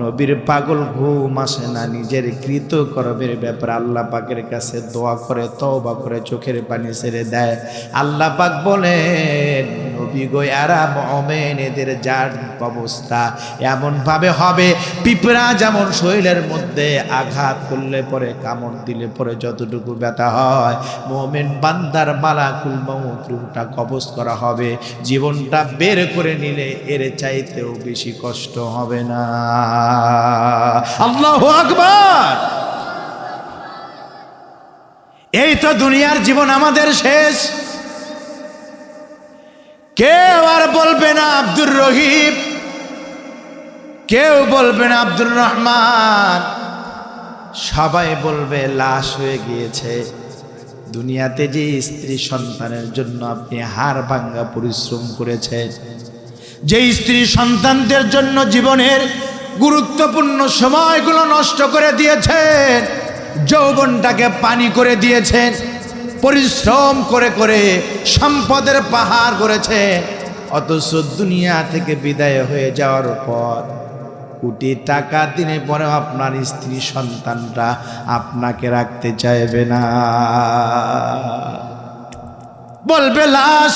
নবীর পাগল ঘুম আসে না। নিজের কৃতকর্মের ব্যাপারে আল্লাহ পাকের কাছে দোয়া করে, তওবা করে, চোখের পানি ছেড়ে দেয়। আল্লাহ পাক বলেন, নবী গো, এরা মুমিন, এদের যার অবস্থা এমন ভাবে হবে, পিঁপড়া যেমন শরীরের মধ্যে আঘাত করলে পরে, কামড় দিলে পরে যতটুকু ব্যথা হয়, মুমিন বান্দার মালাকুল মউত রূহটা কবজ করা হবে, জীবনটা বের করে নিলে এর চাইতেও বেশি কষ্ট হবে না। আল্লাহু আকবার। এই তো দুনিয়ার জীবন আমাদের শেষ। কেউ আর বলবে না আব্দুর রহিম, কেউ বলবে না আব্দুর রহমান, সবাই বলবে লাশ হয়ে গিয়েছে। দুনিয়াতে যে স্ত্রী সন্তানের জন্য আপনি হাড় ভাঙা পরিশ্রম করেছেন, যে স্ত্রী সন্তানদের জন্য জীবনের গুরুত্বপূর্ণ সময়গুলো নষ্ট করে দিয়েছেন, যৌবনটাকে পানি করে দিয়েছেন, পরিশ্রম করে করে সম্পদের পাহাড় করেছেন, অথচ দুনিয়া থেকে বিদায় হয়ে যাওয়ার পর কোটি টাকা দিনে পরেও আপনার স্ত্রী সন্তানরা আপনাকে রাখতে চাইবে না। বলবে লাশ,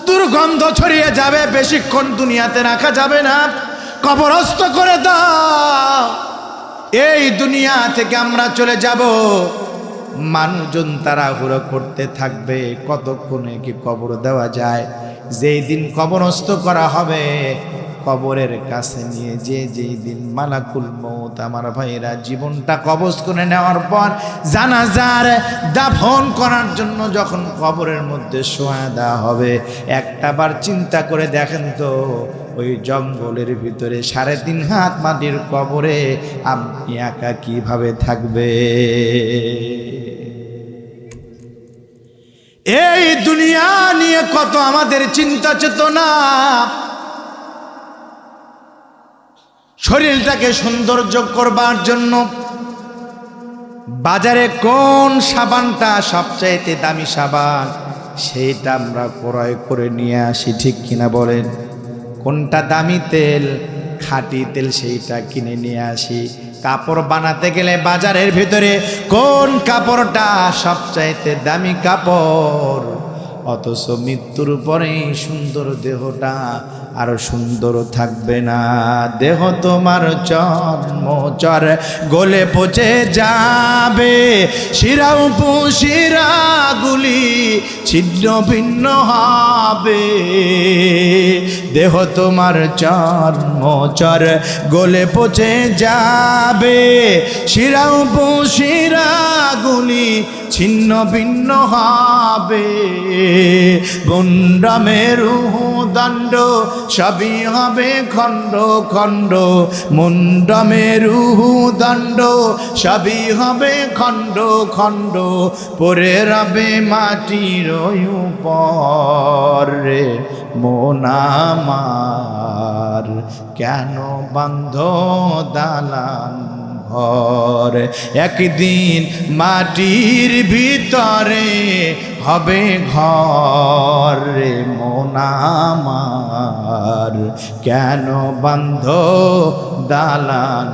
দুর্গন্ধ ছড়িয়ে যাবে, বেশিক্ষণ দুনিয়াতে রাখা যাবে না, কবরস্থ করে দাও, এই দুনিয়া থেকে আমরা চলে যাব। মানুষজন তাড়াহুড়ো করতে থাকবে, কতক্ষণে কি কবর দেওয়া যায়। যেই দিন কবরস্থ করা হবে, কবরের কাছে নিয়ে যেই দিন মালাকুল মউত আমার ভাইরা জীবনটা কবজ করে নেওয়ার পর জানাজার দাফন করার জন্য যখন কবরের মধ্যে শোয়া দেওয়া হবে, একটাবার চিন্তা করে দেখেন তো, ওই জঙ্গলের ভিতরে 3.5 হাত মাটির কবরে আপনি একা কিভাবে থাকবে? এই দুনিয়া নিয়ে কত আমাদের চিন্তা চেতনা। শরীরটাকে সৌন্দর্য করবার জন্য বাজারে কোন সাবানটা সবচাইতে দামি সাবান, সেইটা আমরা ক্রয় করে নিয়ে আসি, ঠিক কিনা বলেন? কোনটা দামি তেল, খাঁটি তেল, সেইটা কিনে নিয়ে আসি। কাপড় বানাতে গেলে বাজারের ভিতরে কোন কাপড়টা সবচাইতে দামি কাপড়, অথচ মৃত্যুর পরে সুন্দর দেহটা আরো সুন্দর থাকবে না। দেহ তোমার চর্মচর গলে পচে যাবে, শিরা উপশিরাগুলি ছিন্ন ভিন্ন হবে। দেহ তোমার চর্মচর গলে পচে যাবে, শিরা উপশিরাগুলি ছিন্ন ভিন্ন হবে। গন্ডা মেরুদণ্ড সবই হবে খণ্ড খণ্ড, মুন্ড মেরুদণ্ড সবই হবে খণ্ড খণ্ড, পরে রবে মাটির উপর রে মন আমার, কেন বান্ধ দালান ঘর? একদিন মাটির ভিতরে হবে ঘর রে মন আমার, কেন বান্ধ দালান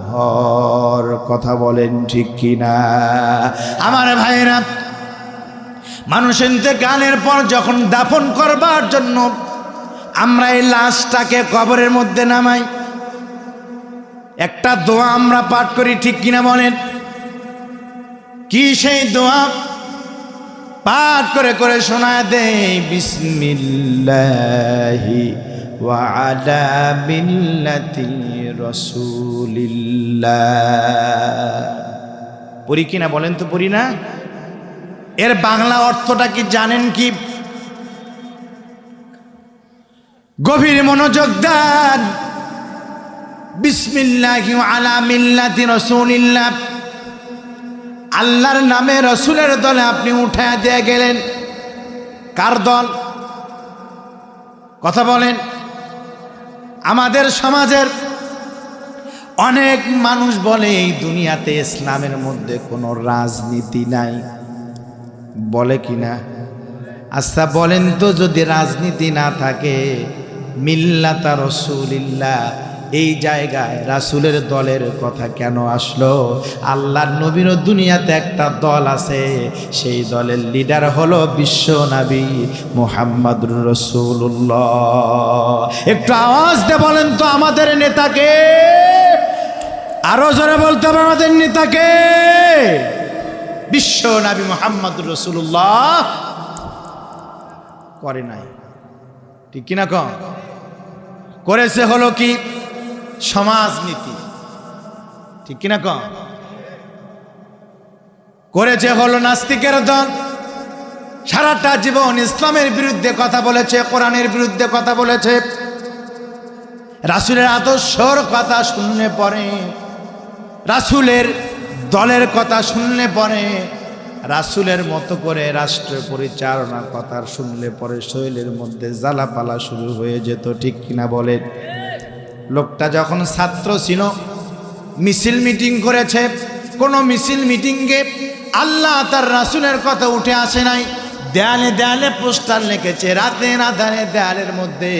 ঘর? কথা বলেন ঠিক কিনা আমার ভাইরা? মানুষ ইন্তেকালের পর যখন দাফন করবার জন্য আমরা এই লাশটাকে কবরের মধ্যে নামাই, একটা দোয়া আমরা পাঠ করি, ঠিক কিনা বলেন? কি সেই দোয়া? পাঠ করে করে শোনায় দেই। বিসমিল্লাহি ওয়া আলা মিল্লাতি রাসূলিল্লাহ। পড়ি কিনা বলেন তো, পড়ি না? এর বাংলা অর্থটা কি জানেন কি? গভীর মনোযোগ দেন। বিসমিল্লাহি ওয়া আলা মিল্লাতি রাসূলিল্লাহ, আল্লাহর নামে রসুলের দলে আপনি উঠে দিয়ে গেলেন। কার দল? কথা বলেন। আমাদের সমাজের অনেক মানুষ বলে এই দুনিয়াতে ইসলামের মধ্যে কোনো রাজনীতি নাই, বলে কিনা? আচ্ছা বলেন তো, যদি রাজনীতি না থাকে, মিল্লাতা রাসূলিল্লাহ এই জায়গায় রাসূলের দলের কথা কেন আসলো? আল্লাহর নবীর দুনিয়াতে একটা দল আছে, সেই দলের লিডার হলো বিশ্ব নবী মুহাম্মদুর রাসূলুল্লাহ। একটু আওয়াজ দিয়ে বলেন তো, আমাদের নেতাকে? আরো জোরে বলতে হবে, আমাদের নেতাকে? বিশ্ব নবী মুহাম্মদুর রাসূলুল্লাহ করে নাই, ঠিক কিনা? কম করেছে হলো কি? সমাজনীতি, ঠিক কিনা? কম করেছে হলো নাস্তিকের দল। সারাটা জীবন ইসলামের বিরুদ্ধে কথা বলেছে, কোরআনের বিরুদ্ধে কথা বলেছে। রাসূলের আদর্শর কথা শুনলে পরে, রাসূলের দলের কথা শুনলে পরে, রাসূলের মতো করে রাষ্ট্র পরিচালনা কথা শুনলে পরে শরীরের মধ্যে জ্বালাপালা শুরু হয়ে যেত, ঠিক কিনা বলেন? লোকটা যখন ছাত্র ছিল, মিছিল মিটিং করেছে, কোনো মিছিল মিটিংয়ে আল্লাহ তার রাসূলের কথা উঠে আসে নাই। দেয়ালে দেয়ালে পোস্টার লিখেছে, রাতে রাধারে দেয়ালের মধ্যে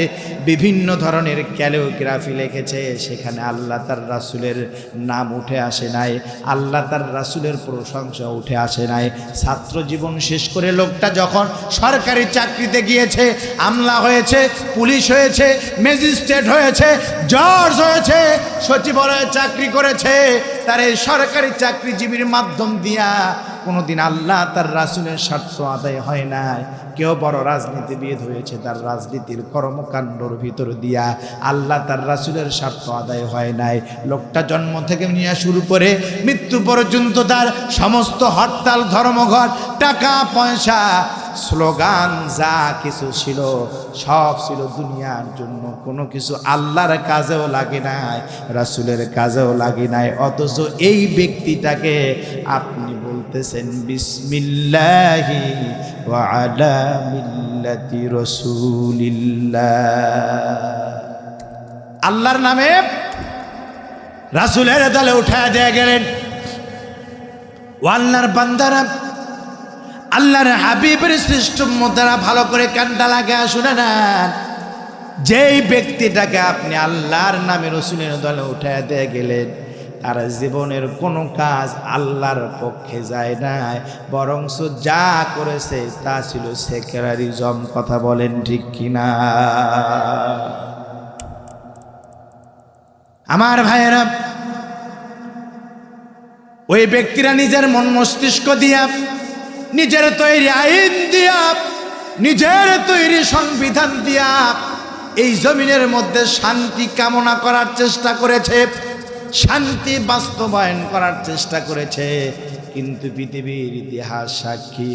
বিভিন্ন ধরনের ক্যালিগ্রাফি লিখেছে, সেখানে আল্লাহ তার রাসূলের নাম উঠে আসে নাই, আল্লাহ তার রাসূলের প্রশংসা উঠে আসে নাই। ছাত্র জীবন শেষ করে লোকটা যখন সরকারি চাকরিতে গিয়েছে, আমলা হয়েছে, পুলিশ হয়েছে, ম্যাজিস্ট্রেট হয়েছে, জজ হয়েছে, সচিবালয়ে চাকরি করেছে, তার এই সরকারি চাকরিজীবীর মাধ্যম দিয়া কোনোদিন আল্লাহ তার রাসূলের স্বার্থ আদায় হয় নাই। কেউ বড় রাজনীতিবিদ হয়েছে, তার রাজনীতির কর্মকাণ্ডর ভিতর দিয়া আল্লাহ তার রাসূলের স্বার্থ আদায় হয় নাই। লোকটা জন্ম থেকে নিয়ে শুরু করে মৃত্যু পর্যন্ত তার সমস্ত হরতাল, ধর্মঘট, টাকা পয়সা, স্লোগান যা কিছু ছিল সব ছিল দুনিয়ার জন্য, কোনো কিছু আল্লাহর কাজেও লাগে নাই, রাসূলের কাজেও লাগে নাই। অথচ এই ব্যক্তিটাকে আপনি বলতেছেন বিসমিল্লাহি ওয়া আলা মিল্লাতি রাসূলিল্লাহ, আল্লাহর নামে রাসূলের দলে উঠায় দিয়ে গেলেন। ও আল্লাহর বান্দারা, আল্লাহর হাবিবের শ্রেষ্ঠ উম্মতেরা, ভালো করে কানটা লাগা শুনে নেন। যেই ব্যক্তিটাকে আপনি আল্লাহর নামে রাসূলের দলে উঠায় দিয়ে গেলেন, তার জীবনের কোনো কাজ আল্লাহর পক্ষে যায় নাই, বরঞ্চ যা করেছে তা ছিল সেকুলারিজম। কথা বলেন ঠিক কিনা? আমার ভাইয়েরা, ওই ব্যক্তিরা নিজের মন মস্তিষ্ক দিয়া, নিজের তৈরি আইন দিয়া, নিজের তৈরি সংবিধান দিয়া এই জমিনের মধ্যে শান্তি কামনা করার চেষ্টা করেছে, শান্তি বাস্তবায়ন করার চেষ্টা করেছে। কিন্তু পৃথিবীর ইতিহাস সাক্ষী,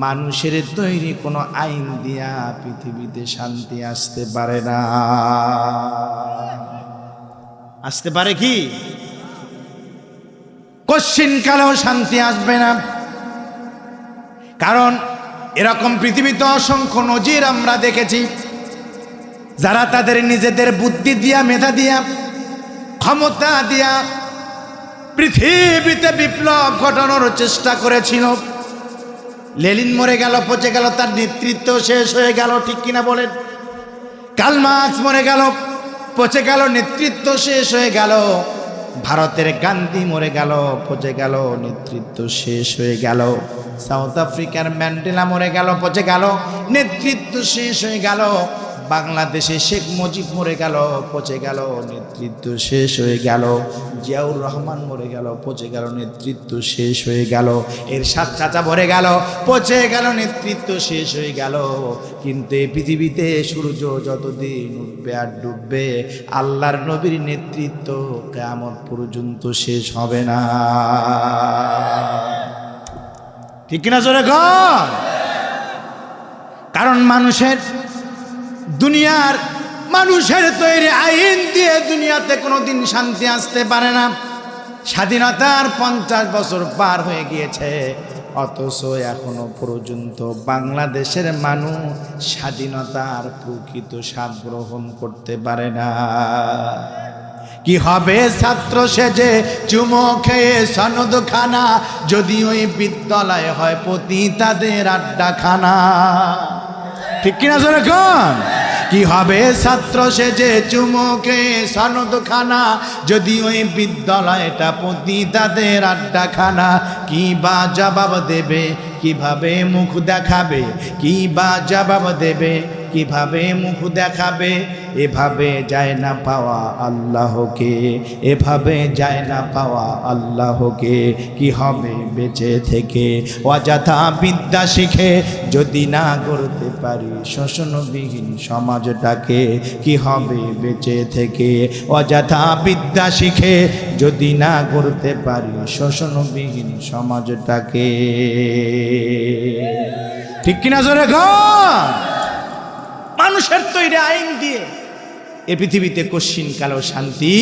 মানুষের তৈরি কোনো আইন দিয়া পৃথিবীতে শান্তি আসতে পারে না। আসতে পারে কি? কশ্চিনকালেও শান্তি আসবে না। কারণ এরকম পৃথিবীতে অসংখ্য নজির আমরা দেখেছি, যারা তাদের নিজেদের বুদ্ধি দিয়া, মেধা দিয়া, ক্ষমতা দিয়া পৃথিবীতে বিপ্লব ঘটানোর চেষ্টা করেছিল। লেনিন মরে গেল, পচে গেল, তার নেতৃত্ব শেষ হয়ে গেল, ঠিক কিনা বলেন? কার্ল মার্কস মরে গেল, পচে গেল, নেতৃত্ব শেষ হয়ে গেল। ভারতের গান্ধী মরে গেল, পচে গেল, নেতৃত্ব শেষ হয়ে গেল। সাউথ আফ্রিকার ম্যান্ডেলা মরে গেল, পচে গেল, নেতৃত্ব শেষ হয়ে গেল। বাংলাদেশে শেখ মুজিব মরে গেল, পচে গেল, নেতৃত্ব শেষ হয়ে গেল। জিয়াউর রহমান মরে গেল, পচে গেল, নেতৃত্ব শেষ হয়ে গেল। এরশাদ চাচা মরে গেল, পচে গেল, নেতৃত্ব শেষ হয়ে গেল। কিন্তু এই পৃথিবীতে সূর্য যতদিন উঠবে আর ডুববে, আল্লাহর নবীর নেতৃত্ব কিয়ামত পর্যন্ত শেষ হবে না। ঠিক কিনা জোরে কর? কারণ মানুষের তৈরি আইন দিয়ে দুনিয়াতে কোনোদিন শান্তি আসতে পারে না। স্বাধীনতার 50 বছর পার হয়ে গিয়েছে, অথচ এখনো পর্যন্ত বাংলাদেশের মানুষ স্বাধীনতার প্রকৃত স্বাদ গ্রহণ করতে পারে না। কি হবে ছাত্র সেজে চুমো খেয়ে সনদ খানা, যদি ওই বিদ্যালয় হয় পতিতাদের আড্ডাখানা। ঠিক কিনা জোরে কোন? কি হবে ছাত্র সেজে চুমো খেয়ে সনদ খানা, যদি ওই বিদ্যালয়টা পতিতাদের আড্ডাখানা। কি বা জবাব দেবে, কিভাবে মুখ দেখাবে, কি বা জবাব দেবে, কিভাবে মুখ দেখাবে। এভাবে যায় না পাওয়া আল্লাহকে, এভাবে যায় না পাওয়া আল্লাহকে। কি হবে বেঁচে থেকে অযথা বিদ্যা শিখে, যদি না গড়তে পারি শোষণবিহীন সমাজটাকে। কি হবে বেঁচে থেকে অযথা বিদ্যা শিখে, যদি না গড়তে পারি শোষণবিহীন সমাজটাকে। ঠিক কিনা জোরে কর? মানুষের তৈরি আইন দিয়ে এ পৃথিবীতে কশ্চিন কালো শান্তি।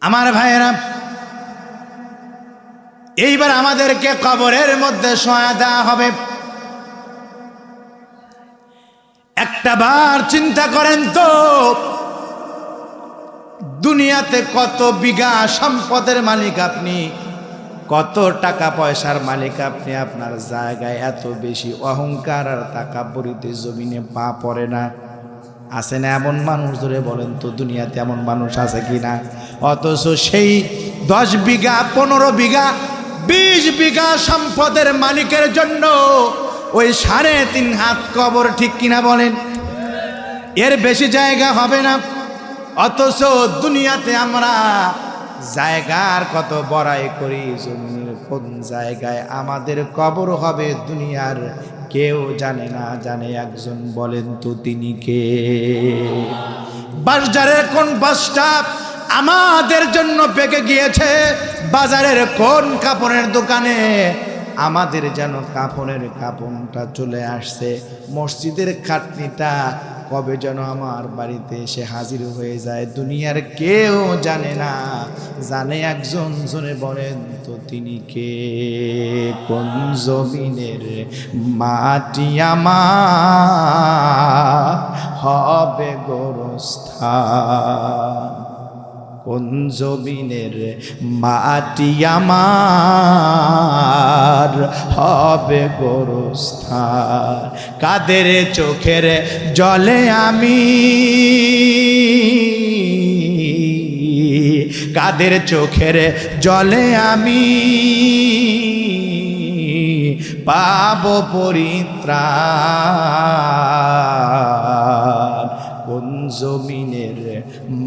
আমার ভাইয়েরা, এইবার আমাদেরকে কবরের মধ্যে শোয়া দেওয়া হবে। একটা বার চিন্তা করেন তো, দুনিয়াতে কত বিঘা সম্পদের মালিক আপনি, কত টাকা পয়সার মালিক আপনি, আপনার জায়গায় এত বেশি অহংকার আর তাকাব্বুরিতে জমিনে পা পড়ে না। আছে না এমন মানুষ? ধরে বলেন তো, দুনিয়াতে এমন মানুষ আছে কি না? অথচ সেই 10 বিঘা, 15 বিঘা, 20 বিঘা সম্পদের মালিকের জন্য ওই 3.5 হাত কবর। ঠিক কিনা বলেন? এর বেশি জায়গা হবে না। অথচ দুনিয়াতে আমরা জায়গার কত বড়াই করি, জমিনের কোন জায়গায় আমাদের কবর হবে দুনিয়ার কেউ জানে না। জানে একজন, বলেন তো তিনি কে? বাজারের কোন বাসটা আমাদের জন্য পেকে গিয়েছে, বাজারের কোন কাপড়ের দোকানে আমাদের যেন কাপড়ের কাপড়টা চলে আসছে, মসজিদের খাটনিটা কবে যেন আমার বাড়িতে এসে হাজির হয়ে যায়, দুনিয়ার কেউ জানে না। জানে একজন, জনে বলেন তো তিনি কে? কোন জমিনের মাটি আমার হবে গোরস্থান, কোন জমিনের মাটি আমার হবে গোরস্থান। কাদের চোখের জলে আমি, কাদের চোখের জলে আমি পাব পরিত্রাণ, কোন জমিনের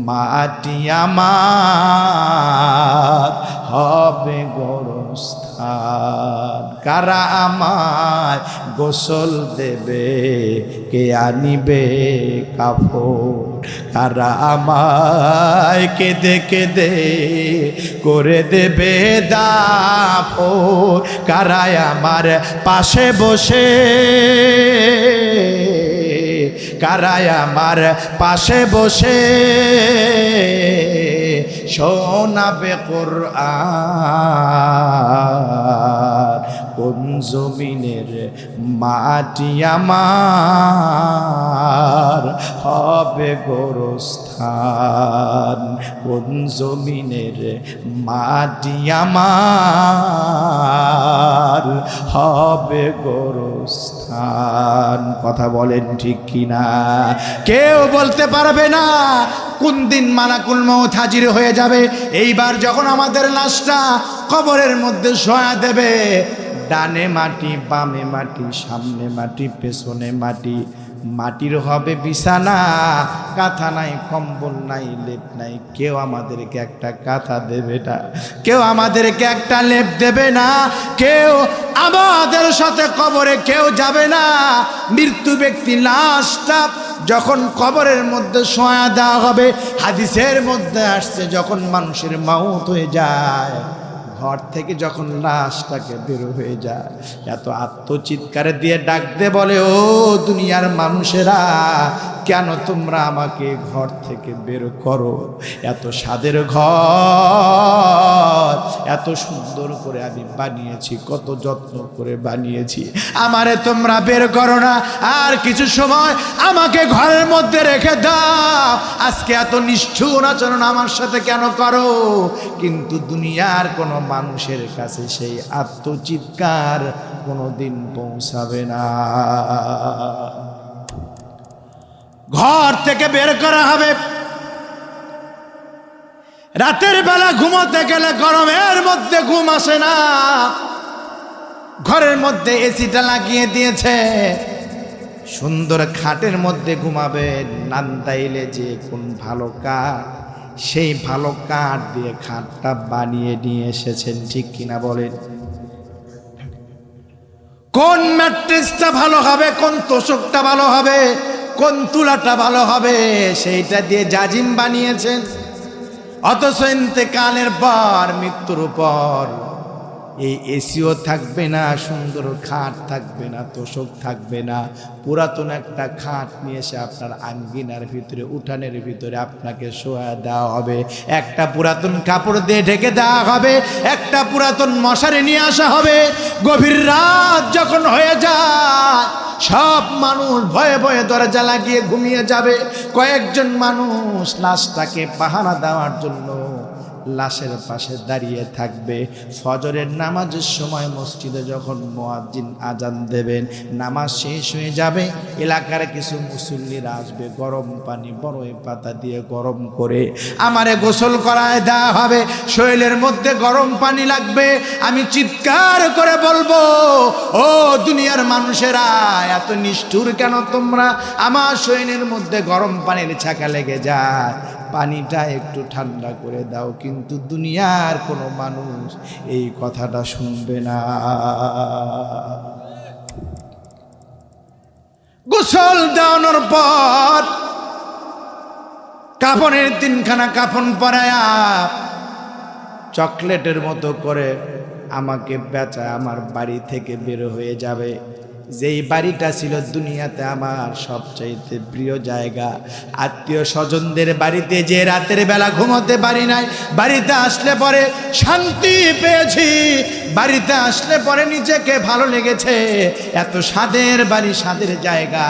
মাটি আমার হবে গোরস্থান। কারা আমায় গোসল দেবে, কে আনিবে কাপড়, কারা আমায় কেঁদে কেঁদে করে দেবে দাফন, কারাই আমার পাশে বসে, কারাই আমার পাশে বসে শোনাবে কোরআন, কোন জমিনের মাটি আমার হবে গোরস্থান, কোন জমিনের মাটি আমার হবে গোরস্থান। কথা বলেন ঠিক কিনা? কেউ বলতে পারবে না কোন দিন মালাকুল মউত হাজির হয়ে যাবে। এইবার যখন আমাদের লাশটা কবরের মধ্যে শোয়া দেবে, ডানে মাটি বামে মাটি সামনে মাটি পেছনে মাটি, মাটির হবে বিছানা, কাঁথা নাই কম্বল নাই লেপ নাই, কেউ আমাদেরকে একটা কাঁথা দেবে না, কেউ আমাদেরকে একটা লেপ দেবে না, কেউ আমাদের সাথে কবরে কেউ যাবে না। মৃত্যু ব্যক্তি লাশটা যখন কবরের মধ্যে শোয়া দেওয়া হবে, হাদিসের মধ্যে আসছে যখন মানুষের মাউত হয়ে যায়, ঘর থেকে যখন লাশটাকে বের হয়ে যায়, এত আত্মচিৎকারে দিয়ে ডাক দে বলে, ও দুনিয়ার মানুষেরা, কেন তোমরা আমাকে ঘর থেকে বের করো? এত স্বাদের ঘর, এত সুন্দর করে আমি বানিয়েছি, কত যত্ন করে বানিয়েছি, আমারে তোমরা বের করো না, আর কিছু সময় আমাকে ঘরের মধ্যে রেখে দাও, আজকে এত নিষ্ঠুর আচরণ আমার সাথে কেন করো? কিন্তু দুনিয়ার কোনো মানুষের কাছে সেই আত্মচিৎকার কোনোদিন পৌঁছাবে না। ঘর থেকে বের করা হবে। রাতের বেলা ঘুমোতে গেলে গরমের মধ্যে ঘুম আসে না, ঘরের মধ্যে এসিটা লাগিয়ে দিয়েছে, সুন্দর খাটের মধ্যে ঘুমাবে, নান্দাইলে যে কোন ভালো কাঠ, সেই ভালো কাঠ দিয়ে খাটটা বানিয়ে নিয়ে এসেছেন, ঠিক কিনা বলেন? কোন ম্যাট্রেসটা ভালো হবে, কোন তোষকটা ভালো হবে, কোন তুলাটা ভালো হবে, সেইটা দিয়ে জাজিম বানিয়েছেন। অথচ ইন্তেকালের পর, মৃত্যুর পর এই এসিও থাকবে না, সুন্দর খাট থাকবে না, তোষক থাকবে না, পুরাতন একটা খাট নিয়ে এসে আপনার আঙ্গিনার ভিতরে, উঠানের ভিতরে আপনাকে শোয়া দেওয়া হবে, একটা পুরাতন কাপড় দিয়ে ঢেকে দেওয়া হবে, একটা পুরাতন মশারি নিয়ে আসা হবে। গভীর রাত যখন হয়ে যায়, সব মানুষ ভয়ে ভয়ে দরজা লাগিয়ে ঘুমিয়ে যাবে, কয়েকজন মানুষ লাশটাকে পাহারা দেওয়ার জন্য লাশের পাশে দাঁড়িয়ে থাকবে। ফজরের নামাজের সময় মসজিদে যখন মুয়াজ্জিন আজান দেবেন, নামাজ শেষ হয়ে যাবে, এলাকার কিছু মুসল্লিরা আসবে, গরম পানি বড়ই পাতা দিয়ে গরম করে আমারে গোসল করায় দেওয়া হবে, শরীরের মধ্যে গরম পানি লাগবে। আমি চিৎকার করে বলবো, ও দুনিয়ার মানুষেরা, এত নিষ্ঠুর কেন তোমরা? আমার শরীরের মধ্যে গরম পানির ছাকা লেগে যায়, পানিটা একটু ঠান্ডা করে দাও। কিন্তু দুনিয়ার কোনো মানুষ এই কথাটা শুনবে না। গোসল দেওয়ানোর পর কাফনের 3খানা কাফন পরায়া চকলেটের মতো করে আমাকে বেচা আমার বাড়ি থেকে বের হয়ে যাবে। যেই বাড়িটা ছিল দুনিয়াতে আমার সবচাইতে প্রিয় জায়গা, আত্মীয় স্বজনদের বাড়িতে যে রাতের বেলা ঘুমোতে পারি নাই, বাড়িতে আসলে পরে শান্তি পেয়েছি, বাড়িতে আসলে পরে নিজেকে ভালো লেগেছে। এত স্বাদের বাড়ি, স্বাদের জায়গা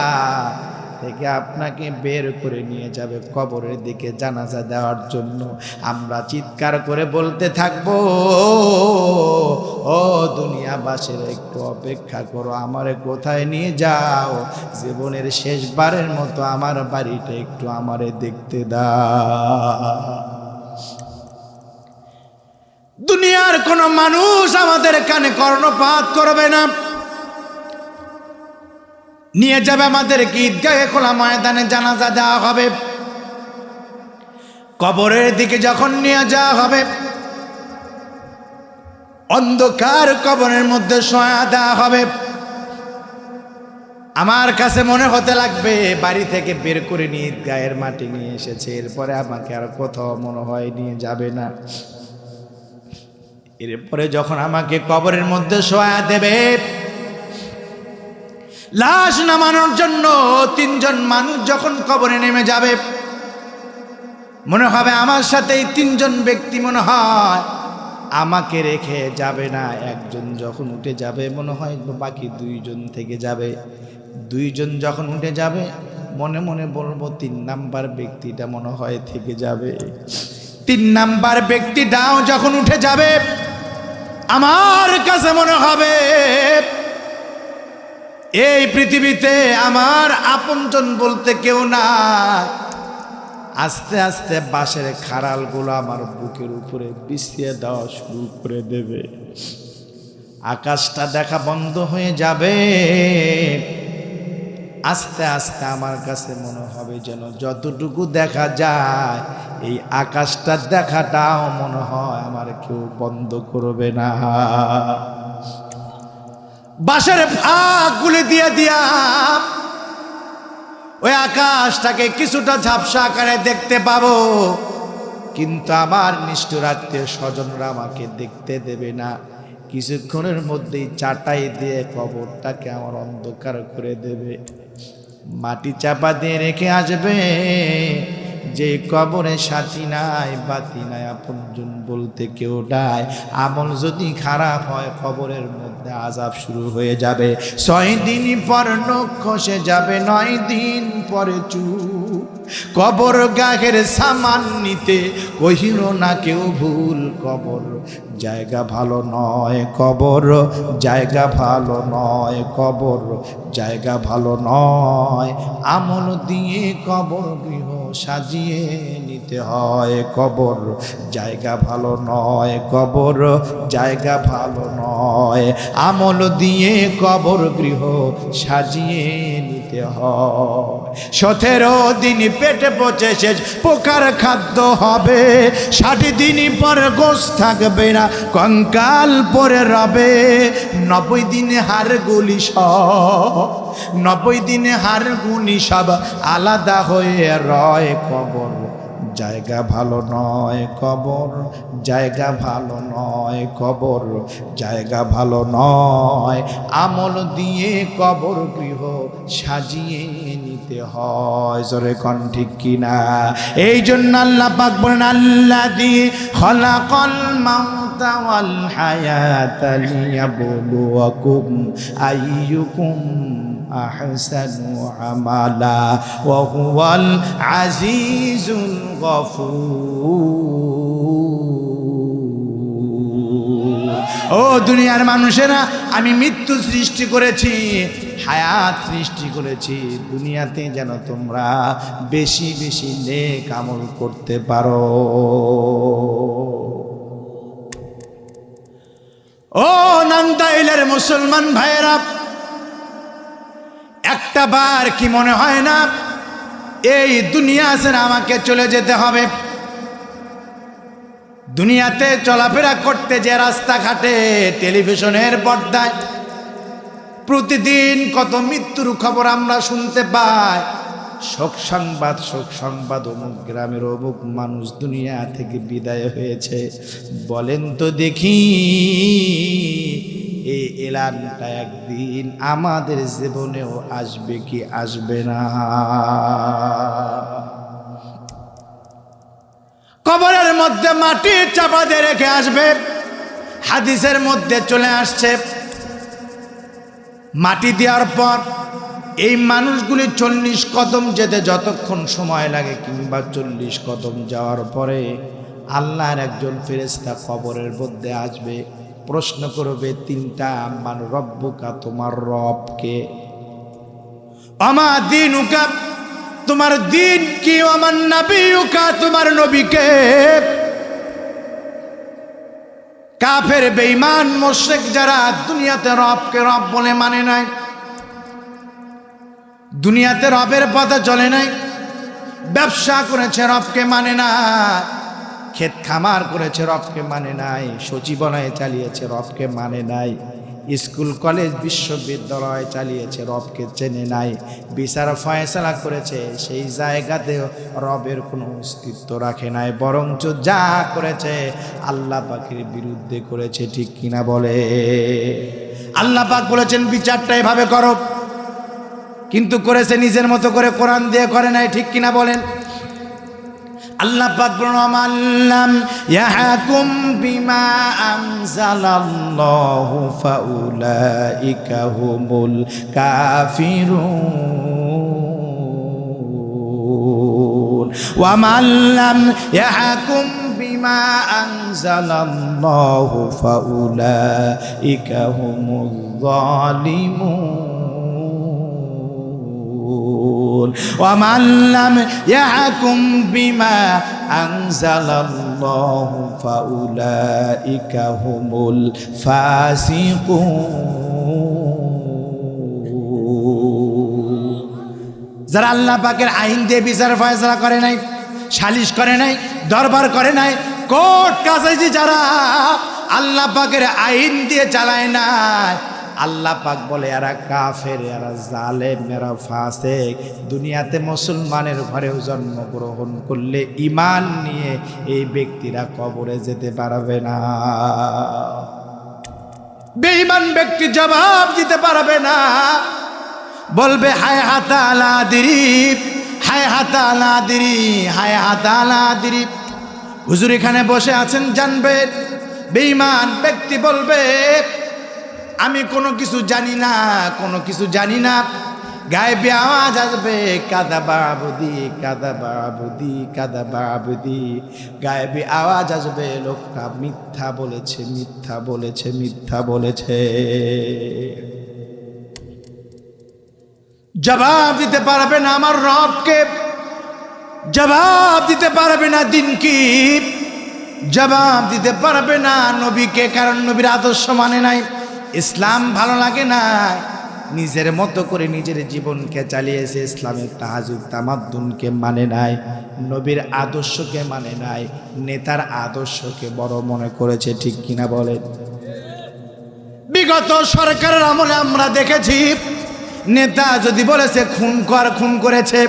থেকে আপনাকে বের করে নিয়ে যাবে কবরের দিকে জানাজা দেওয়ার জন্য। আমরা চিৎকার করে বলতে থাকবো, ও দুনিয়াবাসীরা, একটু অপেক্ষা করো, আমারে কোথায় নিয়ে যাও, জীবনের শেষবারের মতো আমার বাড়িটা একটু আমারে দেখতে দাও। দুনিয়ার কোনো মানুষ আমাদের কানে কর্ণপাত করবে না, নিয়ে যাবে আমাদেরকে ঈদগাহে খোলা ময়দানে জানাজা দেওয়া হবে। কবরের দিকে যখন নিয়ে যাওয়া হবে, অন্ধকার কবরের মধ্যে শোয়া দেওয়া হবে। আমার কাছে মনে হতে লাগবে বাড়ি থেকে বের করে নিয়ে ঈদগাহের মাটি নিয়ে এসেছে, এরপরে আমাকে আর কোথাও মনে হয় নিয়ে যাবে না। এরপরে যখন আমাকে কবরের মধ্যে শোয়া দেবে, লাশ নামানোর জন্য 3জন মানুষ যখন কবরে নেমে যাবে, মনে হবে আমার সাথে এই 3জন ব্যক্তি মনে হয় আমাকে রেখে যাবে না। একজন যখন উঠে যাবে, মনে হয় বাকি 2জন থেকে যাবে। 2জন যখন উঠে যাবে, মনে মনে বলবো 3 নাম্বার ব্যক্তিটা মনে হয় থেকে যাবে। 3 নাম্বার ব্যক্তিটাও যখন উঠে যাবে, আমার কাছে মনে হবে এই পৃথিবীতে আমার আপনজন বলতে কেউ না। আস্তে আস্তে বাঁশের খাড়ালগুলো আমার বুকের উপরে বিছিয়ে দেওয়া শুরু করে দেবে। আকাশটা দেখা বন্ধ হয়ে যাবে। আস্তে আস্তে আমার কাছে মনে হবে যেন যতটুকু দেখা যায় এই আকাশটা দেখাটাও মনে হয় আমার কেউ বন্ধ করবে না। বাঁশের ফাঁকগুলি দিয়ে দিয়া ওই আকাশটাকে কিছুটা ঝাপসা আকারে দেখতে পাবো, কিন্তু আমার নিষ্ঠুর আত্মীয় স্বজনরা আমাকে দেখতে দেবে না। কিছুক্ষণের মধ্যেই চাটাই দিয়ে কবরটাকে আমার অন্ধকার করে দেবে। মাটি চাপা দিয়ে রেখে আসবে, যে কবরে সাথী নাই বাতি নাই আপনজন বলতে কেউ নাই। আমল যদি খারাপ হয় কবরের মধ্যে আযাব শুরু হয়ে যাবে। 6 দিন পর নখ খসে যাবে, 9 দিন পরে চুপ। কবর গাহের সামান নিতে কহিল না কেউ ভুল। কবর জায়গা ভালো নয়, কবর জায়গা ভালো নয়, কবর জায়গা ভালো নয়। আমল দিয়ে কবর গৃহ সাজিয়ে নিতে হয়। কবর জায়গা ভালো নয়, কবর জায়গা ভালো নয়। আমল দিয়ে কবর গৃহ সাজিয়ে নিতে হয়। 17 দিন পেটে পচে শেষ পোকার খাদ্য হবে। 60 দিন পর গোশ থাকবে না, কঙ্কাল পরে রবে। 90 দিনে হাড়গুলি সব, 90 দিনে হাড়গুলি সব আলাদা হয়ে রয়। কবর জায়গা ভালো নয়, কবর জায়গা ভালো নয়, কবর জায়গা ভালো নয়। আমল দিয়ে কবর গৃহ সাজিয়ে নিতে হয়। জোরে কোন ঠিক কিনা? এই জন্য আল্লাহ পাক বলেন, আল্লাযী খালাকাল মাউতা ওয়াল হায়াতা লিয়াবলুয়াকুম আইয়ুকুম আহসানু আমালা ওয়া হুয়াল আজিজুল গফুর। ও দুনিয়ার মানুষেরা, আমি মৃত্যু সৃষ্টি করেছি, হায়াত সৃষ্টি করেছি দুনিয়াতে যেন তোমরা বেশি বেশি নেক আমল করতে পারো। ও নান্দাইলের মুসলমান ভাইয়েরা, একটা বার কি মনে হয় না এই দুনিয়া ছেড়ে আমাকে চলে যেতে হবে? দুনিয়াতে চলাফেরা করতে যে রাস্তাঘাটে টেলিভিশনের পর্দায় প্রতিদিন কত মৃত্যুর খবর আমরা শুনতে পাই। শোক সংবাদ, অমুক গ্রামের অমুক মানুষ দুনিয়া থেকে বিদায় হয়েছে। বলেন তো দেখি, এই এলানটা একদিন আমাদের জীবনেও আসবে কি আসবে না? কবরের মধ্যে মাটি চাপা দিয়ে রেখে আসবে। হাদিসের মধ্যে চলে আসছে, মাটি দেওয়ার পর এই মানুষগুলি 40 কদম যেতে যতক্ষণ সময় লাগে, কিংবা 40 কদম যাওয়ার পরে আল্লাহর একজন ফেরেশতা কবরের মধ্যে আসবে, প্রশ্ন করবে 3টা, মান রব্বুকা, তোমার রবকে? আমা দীনুকা, তোমার দিন কি? আমার নবিয়ুকা, তোমার নবীকে? কাফের বেঈমান মুশরিক যারা দুনিয়াতে রবকে রব বলে মানে নাই, দুনিয়াতে রবের পথে চলে নাই, ব্যবসা করেছে রবকে মানে না, ক্ষেত খামার করেছে রবকে মানে নাই, সচিবালয় চালিয়েছে রবকে মানে নাই, স্কুল কলেজ বিশ্ববিদ্যালয় চালিয়েছে রবকে চেনে নাই, বিচার ফয়সালা করেছে সেই জায়গাতে রবের কোনো অস্তিত্ব রাখে নাই, বরঞ্চ যা করেছে আল্লাহ পাকের বিরুদ্ধে করেছে। ঠিক কিনা বলে? আল্লাহ পাক বলেছেন বিচারটা এভাবে করো, কিন্তু করেছে নিজের মতো করে, কোরআন দিয়ে করে নাই। ঠিক কিনা বলেন? আল্লাহ পাক বলেন, আমাল্লাম ইয়াহকুম বিমা আনজালাল্লাহু ফাউলাইকা হুমুল কাফিরুন ওয়া মাল্লাম ইয়াহকুম বিমা আনজালাল্লাহু ফাউলাইকা হুমুল যালিমুন। ومن لم يحكم بما أنزل الله فأولئك هم الفاسقون যারা আল্লাহ পাকের আইন দিয়ে বিচার ফয়সালা করে নাই, সালিশ করে নাই, দরবার করে নাই, কোর্ট কাছারি যারা আল্লাহ পাকের আইন দিয়ে চালায় নাই, আল্লাহ পাক বলে এরা কাফের, এরা জালেম, এরা ফাসিক। দুনিয়াতে মুসলমানের ঘরেও জন্মগ্রহণ করলে ঈমান নিয়ে এই ব্যক্তিরা কবরে যেতে পারবে না। বেঈমান ব্যক্তি জবাব দিতে পারবে না, বলবে হায় হাতা আলা দিরি, হায় হাতা আলা দিরি, হায় হাতা আলা দিরি। হুজুর এখানে বসে আছেন জানবেন, বেঈমান ব্যক্তি বলবে আমি কোনো কিছু জানি না, কোনো কিছু জানি না। গায়েবী আওয়াজ আসবে কাযাবা আবদি, কাযাবা আবদি, কাযাবা আবদি। গায়েবী আওয়াজ আসবে লোকটা মিথ্যা বলেছে, মিথ্যা বলেছে, মিথ্যা বলেছে। জবাব দিতে পারবে না আমার রবকে, জবাব দিতে পারবে না দিন কি, জবাব দিতে পারবে না নবীকে, কারণ নবীর আদর্শ মানে নাই, ইসলাম ভালো লাগে না, নিজের মতো করে নিজের জীবনকে চালিয়েছে, ইসলামের তাহাজুদ তামাদ্দুনকে মানে নাই, নবীর আদর্শকে মানে নাই, নেতার আদর্শকে বড় মনে করেছে। ঠিক কিনা বলেন? বিগত সরকারের আমলে আমরা দেখেছি নেতা যদি বলেছে খুন কর, খুন করেছে,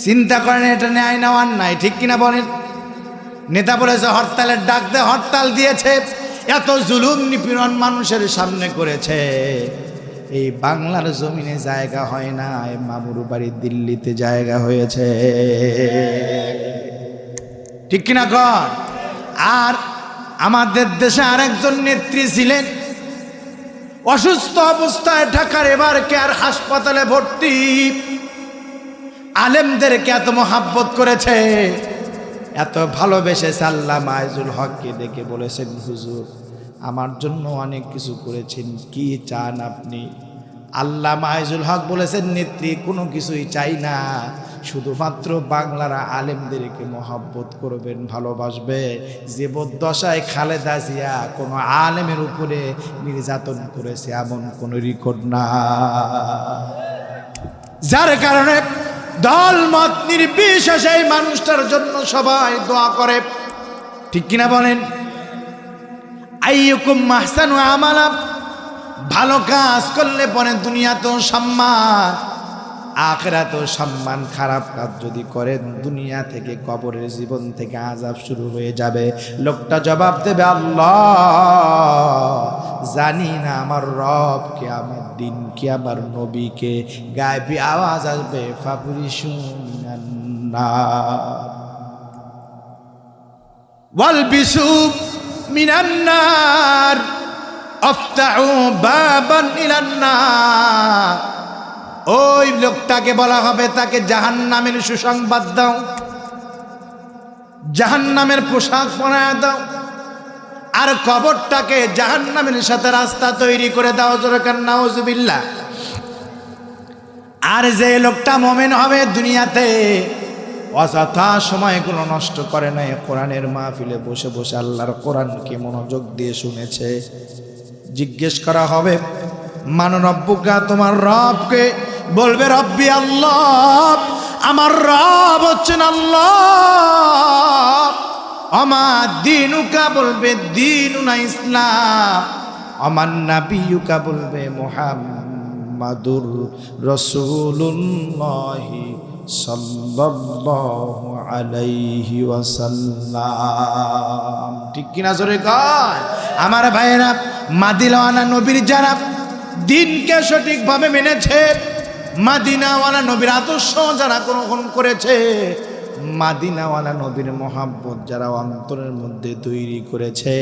চিন্তা করেন এটা ন্যায় না অন্যায়। ঠিক কিনা বলেন? নেতা বলেছে হরতালের ডাক দে, হরতাল দিয়েছে, এত জুলুম নিপীড়ন মানুষের সামনে করেছে, এই বাংলার জমিনে জায়গা হয় না, মামুর বাড়ি দিল্লিতে জায়গা হয়েছে। ঠিক কিনা কর? আর আমাদের দেশে আরেকজন নেত্রী ছিলেন, অসুস্থ অবস্থায় ঢাকার এবার কেয়ার হাসপাতালে ভর্তি, আলেমদেরকে এত মহাব্বত করেছে, এত ভালোবেসেছে। আল্লামা আইজুল হককে ডেকে বলেছেন হুজুর আমার জন্য অনেক কিছু করেছেন, কি চান আপনি? আল্লামা আইজুল হক বলেছেন নেত্রী কোনো কিছুই চাই না, শুধুমাত্র বাংলার আলেমদেরকে মহাব্বত করবেন, ভালোবাসবে। জীবদ্দশায় খালেদা জিয়া কোনো আলেমের উপরে নির্যাতন করেছে এমন কোনো রেকর্ড না, যার কারণে দল মত নির্বিশেষে এই মানুষটার জন্য সবাই দোয়া করে। ঠিক কিনা বলেন? আইয়ুকুম আহসানু আমালা, ভালো কাজ করলে পরে দুনিয়াতেও সম্মান, আখিরাতেও সম্মান। খারাপ কাজ যদি করেন দুনিয়া থেকে, কবরের জীবন থেকে আযাব শুরু হয়ে যাবে। লোকটা জবাব দেবে আল্লাহ জানি না আমার রব কে, আমার দিন কি, আমার নবীকে। গায়েবী আওয়াজ আসবে ফাবরিশু মিনান নার ওয়ালবিসু মিনান নার আফতাহু বাবান ইলান নার। ওই লোকটাকে বলা হবে তাকে জাহান্নামের সুসংবাদ দাও, জাহান্নামের পোশাক পরায় দাও, আর কবরটাকে জাহান্নামের সাথে রাস্তা তৈরি করে দাও। জোরে নাউজুবিল্লাহ। আর যে লোকটা মুমিন হবে দুনিয়াতে অযথা সময়গুলো নষ্ট করে নাই, কোরআনের মাহফিলে বসে বসে আল্লাহর কোরআনকে মনোযোগ দিয়ে শুনেছে, জিজ্ঞেস করা হবে মান রব্বুকা, তোমার রবকে? বলবে রব্বি আল্লাহ, আমার রব হচ্ছেন আল্লাহ। আমার দিনুকা, বলবে দিনুনা ইসলাম। আমার নাবিয়ুকা, বলবে মুহাম্মাদুর রাসূলুল্লাহ সাল্লাল্লাহু আলাইহি ওয়াসাল্লাম। ঠিক কিনা জোরে কয়? আমার ভাইয়েরা, মাদিনাওয়ালা নবীর যারা দিনকে সঠিকভাবে মেনেছে, মাদিনাওয়ালা নবীর আদর্শ যারা গ্রহণ করেছে, মাদিনাওয়ালা নবীর মোহাব্বত যারা অন্তরের মধ্যে তৈরি করেছে,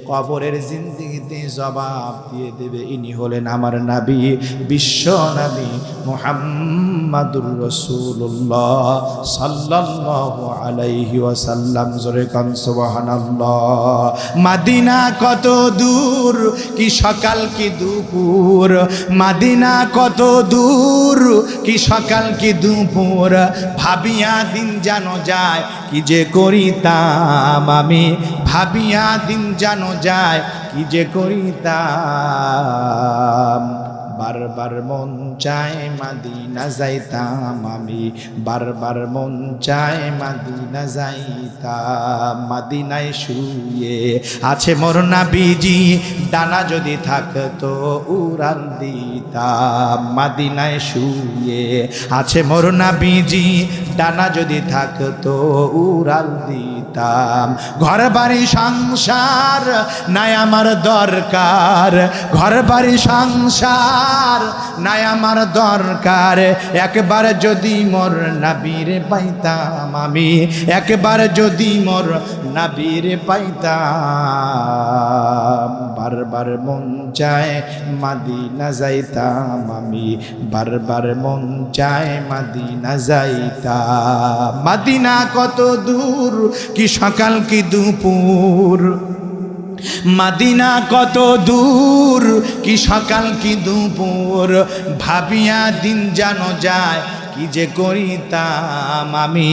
কবরের জিন্দেগিতে জবাব দিয়ে দেবে, ইনি হলেন আমার নবী, বিশ্ব নবী মুহাম্মাদুর রাসূলুল্লাহ সাল্লাল্লাহু আলাইহি ওয়াসাল্লাম। জোরে কান সুবহানাল্লাহ। মাদিনা কত দূর, কি সকাল কি দুপুর, মাদিনা কত দূর, কি সকাল কি দুপুর, ভাবিয়া দিন জানো যায়, কি যে করিতাম আমি, ভাবিয়া দিন জানো যায়, কি যে করিতাম। বারবার মন চায় মাদিনা যাইতাম আমি, বারবার মন চায় মাদিনা যাইতাম। মাদিনায় শুয়ে আছে মোর নবীজি, ডানা যদি থাকতো উড়াল দিতাম। মাদিনায় শুয়ে আছে মোর নবীজি, ডানা যদি থাকতো উড়াল দিতাম। ঘর বাড়ি সংসার নাই আমার দরকার, ঘর বাড়ি সংসার নাই আমার দরকার, একবার যদি মোর নবীর পাইতাম আমি, একবার যদি মোর নবীর পাইতাম। বারবার মন চায় মাদিনা যাইতাম আমি, বারবার মন চায় মাদিনা যাইতাম। মাদিনা কত দূর, কি সকাল কি দুপুর, মাদিনা কত দূর, কি সকাল কি দুপুর, ভাবিয়া দিন জানো যায়, কি যে করিতাম আমি,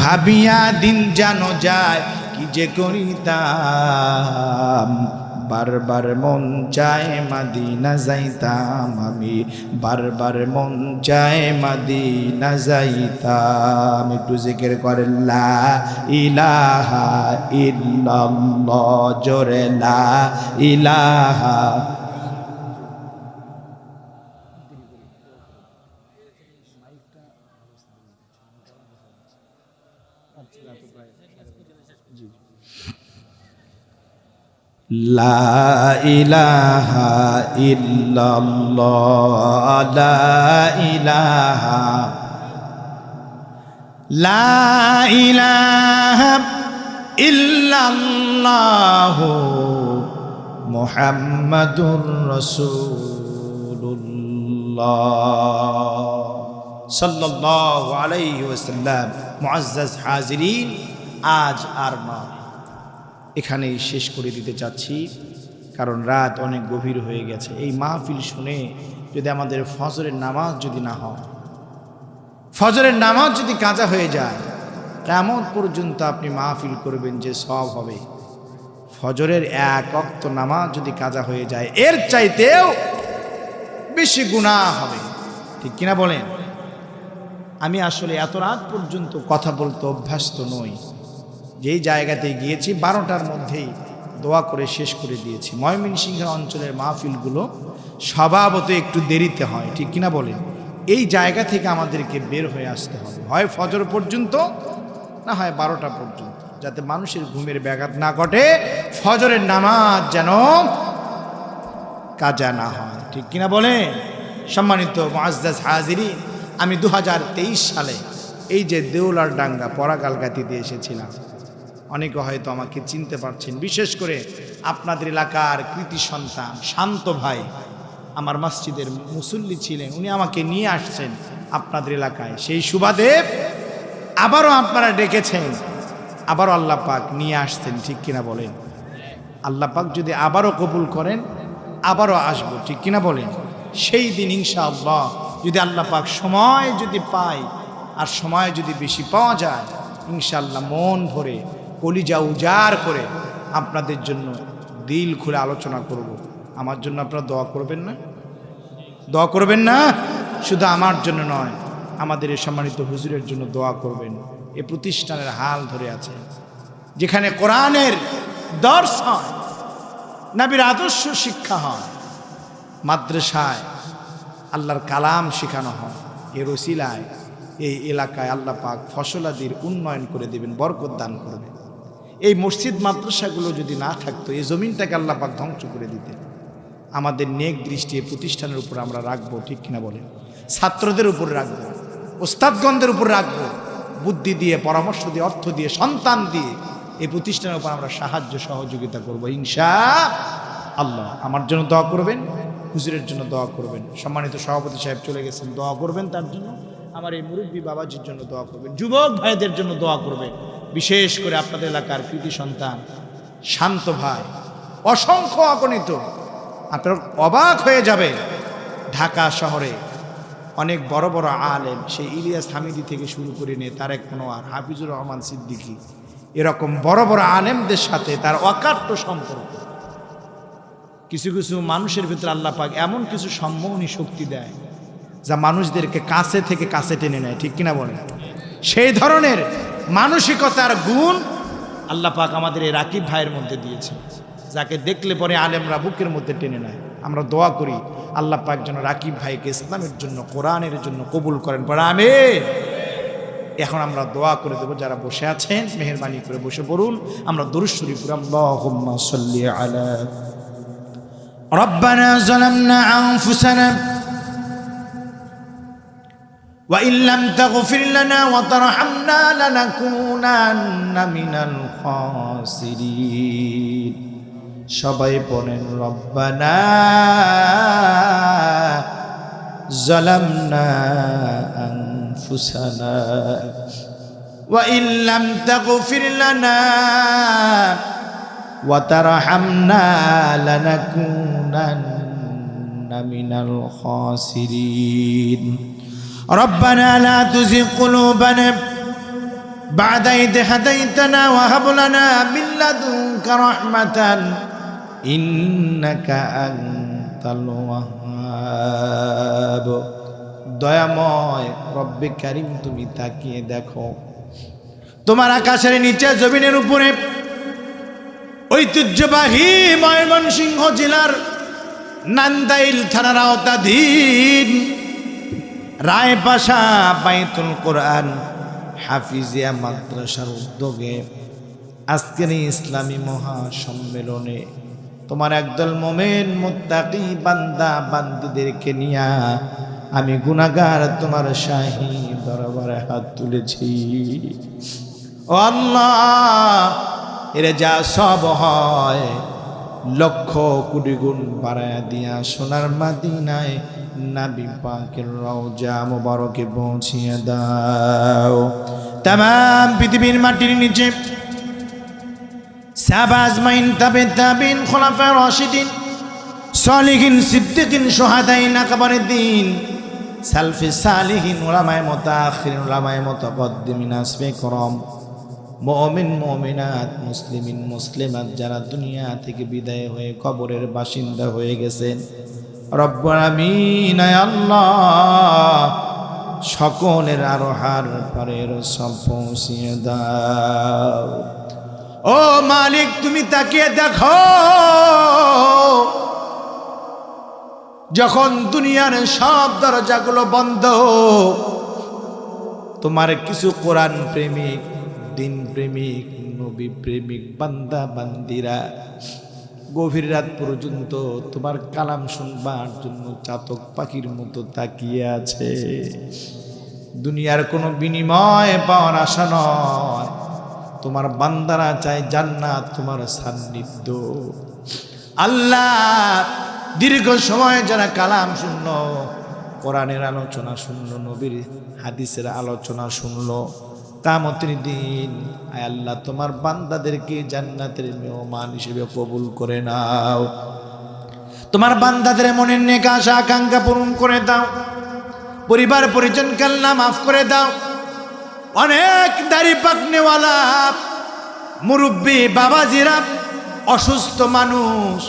ভাবিয়া দিন জানো যায়, কি যে করিতাম। বারবার মন চায় মাদিনা যাইতাম আমি, বারবার মন চায় মাদিনা যাইতাম। একটু জিকির করেন লা ইলাহা ইল্লাল্লাহ, জোরে লা ইলাহা। লা ইলাহা ইল্লাল্লাহ, লা ইলাহা, লা ইলাহা ইল্লাল্লাহ মুহাম্মাদুর রাসূলুল্লাহ সাল্লাল্লাহু আলাইহি ওয়াসাল্লাম। মুআজ্জাজ হাজিরিন, আজ আর নয়, এখানেই শেষ করে দিতে চাচ্ছি, কারণ রাত অনেক গভীর হয়ে গেছে। এই মাহফিল শুনে যদি আমাদের ফজরের নামাজ যদি না হয়, ফজরের নামাজ যদি কাজা হয়ে যায়, কিয়ামত পর্যন্ত আপনি মাহফিল করবেন যে সওয়াব হবে। ফজরের এক ওয়াক্ত নামাজ যদি কাজা হয়ে যায়, এর চাইতেও বেশি গুনাহ হবে, ঠিক কিনা বলেন? আমি আসলে এত রাত পর্যন্ত কথা বলতে অভ্যস্ত নই। যেই জায়গাতে গিয়েছি 12টার মধ্যেই দোয়া করে শেষ করে দিয়েছি। ময়মনসিংহ অঞ্চলের মাহফিলগুলো স্বভাবত একটু দেরিতে হয়, ঠিক কিনা বলেন? এই জায়গা থেকে আমাদেরকে বের হয়ে আসতে হবে, হয় ফজর পর্যন্ত, না হয় 12টা পর্যন্ত, যাতে মানুষের ঘুমের ব্যাঘাত না ঘটে, ফজরের নামাজ যেন কাজা না হয়, ঠিক কিনা বলেন? সম্মানিত মুআজ্জাজ হাজিরিন, আমি 2023 সালে এই যে দেউলার ডাঙ্গা পরাগালগাতিতে এসেছিলাম। অনেকে হয়তো আমাকে চিনতে পারছেন, বিশেষ করে আপনাদের এলাকার কৃতি সন্তান শান্ত ভাই আমার মসজিদের মুসল্লি ছিলেন, উনি আমাকে নিয়ে আসছেন আপনাদের এলাকায়। সেই সুবাদে আবারও আপনারা ডেকেছেন, আবারও আল্লাহ পাক নিয়ে আসছেন, ঠিক কিনা বলেন? আল্লাহ পাক যদি আবারও কবুল করেন, আবারও আসবো, ঠিক কিনা বলেন? সেই দিন ইনশাআল্লাহ যদি আল্লাহ পাক সময় যদি পাই, আর সময় যদি বেশি পাওয়া যায়, ইনশাআল্লাহ মন ভরে কলিজা উজাড় করে আপনাদের জন্য দিল খুলে আলোচনা করব। আমার জন্য আপনারা দোয়া করবেন না? দোয়া করবেন না? শুধু আমার জন্য নয়, আমাদের এই সম্মানিত হুজুরের জন্য দোয়া করবেন। এই প্রতিষ্ঠানের হাল ধরে আছে, যেখানে কোরআনের দর্শ হয়, নবীর আদর্শ শিক্ষা হয়, মাদ্রাসায় আল্লাহর কালাম শেখানো হয়। এর ওসিলায় এই এলাকায় আল্লাহ পাক ফসলাদির উন্নয়ন করে দেবেন, বরকত দান করবেন। এই মসজিদ মাদ্রাসাগুলো যদি না থাকতো, এই জমিনটাকে আল্লাহ পাক ধ্বংস করে দিতেন। আমাদের নেক দৃষ্টি এই প্রতিষ্ঠানের উপর আমরা রাখবো, ঠিক কিনা বলেন? ছাত্রদের উপর রাখবো, ওস্তাদগণদের উপর রাখবো, বুদ্ধি দিয়ে, পরামর্শ দিয়ে, অর্থ দিয়ে, সন্তান দিয়ে এই প্রতিষ্ঠানের উপর আমরা সাহায্য সহযোগিতা করব ইনশাআল্লাহ। আমার জন্য দোয়া করবেন, হুজুরের জন্য দোয়া করবেন। সম্মানিত সভাপতি সাহেব চলে গেছেন, দোয়া করবেন তার জন্য। আমার এই মুরব্বী বাবাজির জন্য দোয়া করবেন, যুবক ভাইদের জন্য দোয়া করবেন। বিশেষ করে আপনাদের এলাকার কৃতি সন্তান শান্ত ভাই, অসংখ্য অগণিত, আপনার অবাক হয়ে যাবে। ঢাকা শহরে অনেক বড় বড় আলেম, সেই ইলিয়াস হামিদি থেকে শুরু করে নিয়ে তারেক মনোয়ার, হাফিজুর রহমান সিদ্দিকী, এরকম বড় বড় আলেমদের সাথে তার অকাট্য সম্পর্ক। কিছু কিছু মানুষের ভিতরে আল্লাহ পাক এমন কিছু সম্মোহনী শক্তি দেয় যা মানুষদেরকে কাছে থেকে কাছে টেনে নেয়, ঠিক কিনা বলেন? সেই ধরনের মানসিকতার গুণ আল্লাহ পাক আমাদের এই রাকিব ভাইয়ের মধ্যে দিয়েছে, যাকে দেখলে পরে আলেমরা বুকের মধ্যে টেনে নেয়। আমরা দোয়া করি আল্লাহ পাক যেন রাকিব ভাইকে ইসলামের জন্য, কোরআনের জন্য কবুল করেন, পড়া আমিন। এখন আমরা দোয়া করে দেব। যারা বসে আছেন মেহেরবানি করে বসে পড়ুন। আমরা দুরূদ শরীফ পড়ি। আল্লাহুম্মা সাল্লি আলা রাব্বানা যালামনা আনফুসানা ওয়া ইন লাম তাগফির লানা ওয়া তারহামনা লানাকুনান্না মিনাল খাসিরিন। সবাই পড়েন রব্বানা যালামনা আনফুসানা ওয়া ইন লাম তাগফির লানা ওয়া তারহামনা লানাকুনান্না মিনাল খাসিরিন। রব্বানা লা তুযিগ কুলুবানা বা'দা ইদ হাদাইতানা ওয়া হাব লানা মিন লাদুনকা রাহমাতান ইন্নাকা আনতাল ওয়াহ্হাব। দয়াময় রব্বে কারীম, তুমি তাকিয়ে দেখো তোমার আকাশের নিচে জমিনের উপরে ঐতিহ্যবাহী ময়মনসিংহ জেলার নান্দাইল থানার আওতাধীন রায়পাশা বাইতুল কোরআন হাফিজিয়া মাদ্রাসার উদ্যোগে আজকের এই ইসলামী মহাসম্মেলনে তোমার একদল মোমেন মুত্তাকি বান্দা বান্দীদেরকে নিয়া আমি গুনাহগার তোমার শাহী দরবারে হাত তুলেছি। ও আল্লাহ, এরা যা সব হয় লক্ষ কোটি গুণ বাড়ায়া দিয়া সোনার মাদিনায় নবী পাকের রওজা মুবারকে পৌঁছিয়ে দাও। তামাম পৃথিবীর মাটির নিচে সাহাবা আজমাইন, তাবে তাবিন, খুলাফায়ে রাশিদিন, সালিহিন, সিদ্দিকিন, শুহাদাইন, আকবরুদ্দিন, সালফে সালিহিন, উলামায়ে মুতাআখিরিন, উলামায়ে মুতাকদ্দিমিন, আসবে করম, মুমিন মুমিনাত, মুসলিমিন মুসলিমাত যারা দুনিয়া থেকে বিদায় হয়ে কবরের বাসিন্দা হয়ে গেছেন, রব্বুল আমিন আল্লাহ সকলের আরোহার পারের সব পৌঁছিয়ে দাও। ও মালিক, তুমি তাকিয়ে দেখো, যখন দুনিয়ার সব দরজাগুলো বন্ধ, তোমার কিছু কোরআন প্রেমিক, দিন প্রেমিক, নবী প্রেমিক বান্দা বান্দিরা গভীর রাত পর্যন্ত তোমার কালাম শুনবার জন্য চাতক পাখির মতো তাকিয়ে আছে। দুনিয়ার কোনো বিনিময় পাওয়ার আশা নয়, তোমার বান্দারা চায় জান্নাত, তোমার সান্নিধ্য। আল্লাহ, দীর্ঘ সময় যারা কালাম শুনলো, কোরআনের আলোচনা শুনলো, নবীর হাদিসের আলোচনা শুনলো, কিয়ামতের দিন আয় আল্লাহ তোমার বান্দাদেরকে জান্নাতের মেহমান হিসেবে কবুল করে নাও। তোমার বান্দাদের মনের নেক আশা আকাঙ্ক্ষা পূরণ করে দাও। পরিবার পরিজনকে আল্লাহ মাফ করে দাও। অনেক দাড়ি পাকনেওয়ালা মুরব্বী বাবাজিরা, অসুস্থ মানুষ,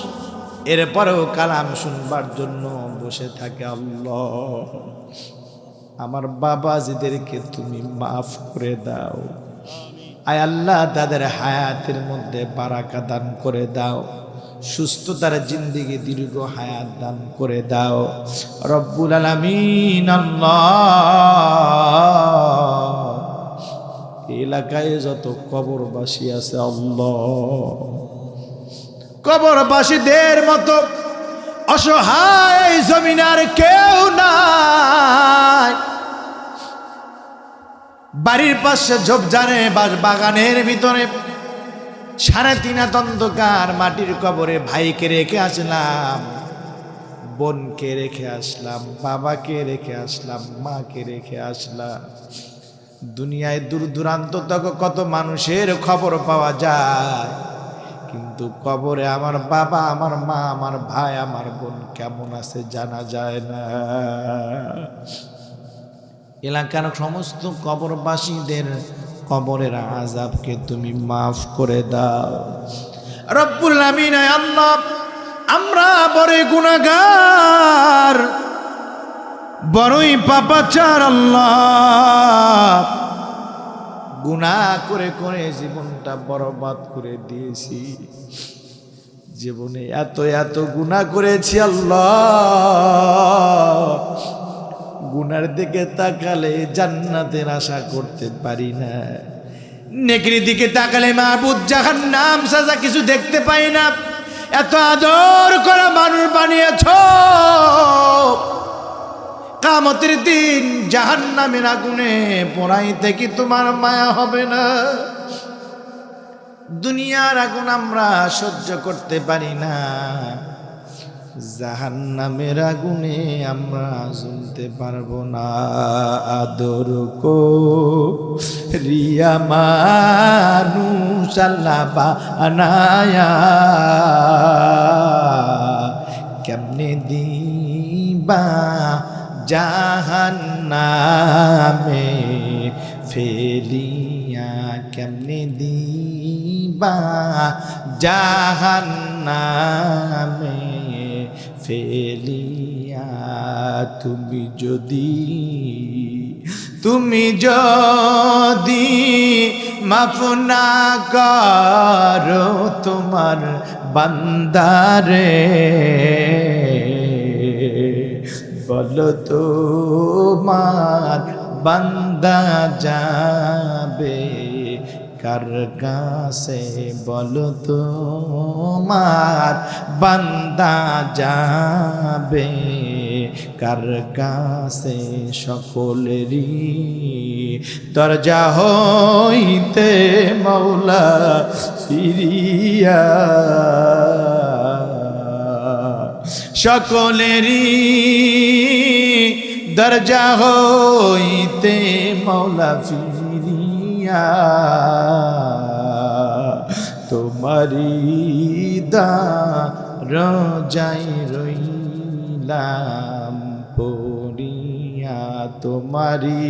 এরপরেও কালাম শুনবার জন্য বসে থাকে। আল্লাহ, আমার বাবাজিদেরকে তুমি মাফ করে দাও। আয় আল্লাহ, তাদের হায়াতের মধ্যে বারাকা দান করে দাও, সুস্থতার জিন্দেগি দীর্ঘ হায়াত দান করে দাও রব্বুল আলামিন। আল্লাহ, এলাকায় যত কবরবাসী আছে আল্লাহ, কবরবাসীদের মতো অসহায় জমিনার কেউ নাই। বাড়ির পাশে ঝোপঝাড়ে বাগানের ভিতরে 3.5 হাত অন্ধকার মাটির কবরে ভাইকে রেখে আসলাম, বোনকে রেখে আসলাম, বাবাকে রেখে আসলাম, মাকে রেখে আসলাম। দুনিয়ায় দূর দূরান্ত থেকে কত মানুষের খবর পাওয়া যায়, কিন্তু কবরে আমার বাবা, আমার মা, আমার ভাই, আমার বোন কেমন আছে জানা যায় না। এলাকার সমস্ত কবরবাসীদের কবরের আযাবকে তুমি মাফ করে দাও রব্বুল আমিন। আল্লাহ, আমরা বড় গুনাহগার, বড়ই পাপাচার আল্লাহ। গুনাহ করে করে জীবনটা বরবাদ করে দিয়েছি। জীবনে এত এত গুনাহ করেছি আল্লাহ, গুনার দিকে তাকালে জান্নাতের আশা করতে পারি না, নেকির দিকে তাকালে মাহবুব জাহান্নাম সাজা কিছু দেখতে পাই না। এত আদর করে মানুষ বানিয়েছো, কিয়ামতের দিন জাহান্নামের আগুনে পোড়াইতে কি তোমার মায়া হবে না? দুনিয়ার আগুন আমরা সহ্য করতে পারি না, জাহান্নামের আগুনে আমরা জ্বলতে পারবো না। আদর কো রিয়া মানুষ আল্লাহ বানায়া, কেমনে দিবা জাহান্নামে ফেলিয়া, কেমনে দিবা জাহান্নামে ফেলিয়া। তুমি যদি মাফ না করো তোমার বান্দারে, বলো তোমার বান্দা যাবে কার কাছে, বলো তোমার বান্দা যাবে কার কাছে। সকলেরই দরজা হইতে মওলা ফিরিয়া, সকলেরই দরজা হইতে মওলা ফিরিয়া, তোমারি দরজায় রইলাম পড়িয়া, তোমারি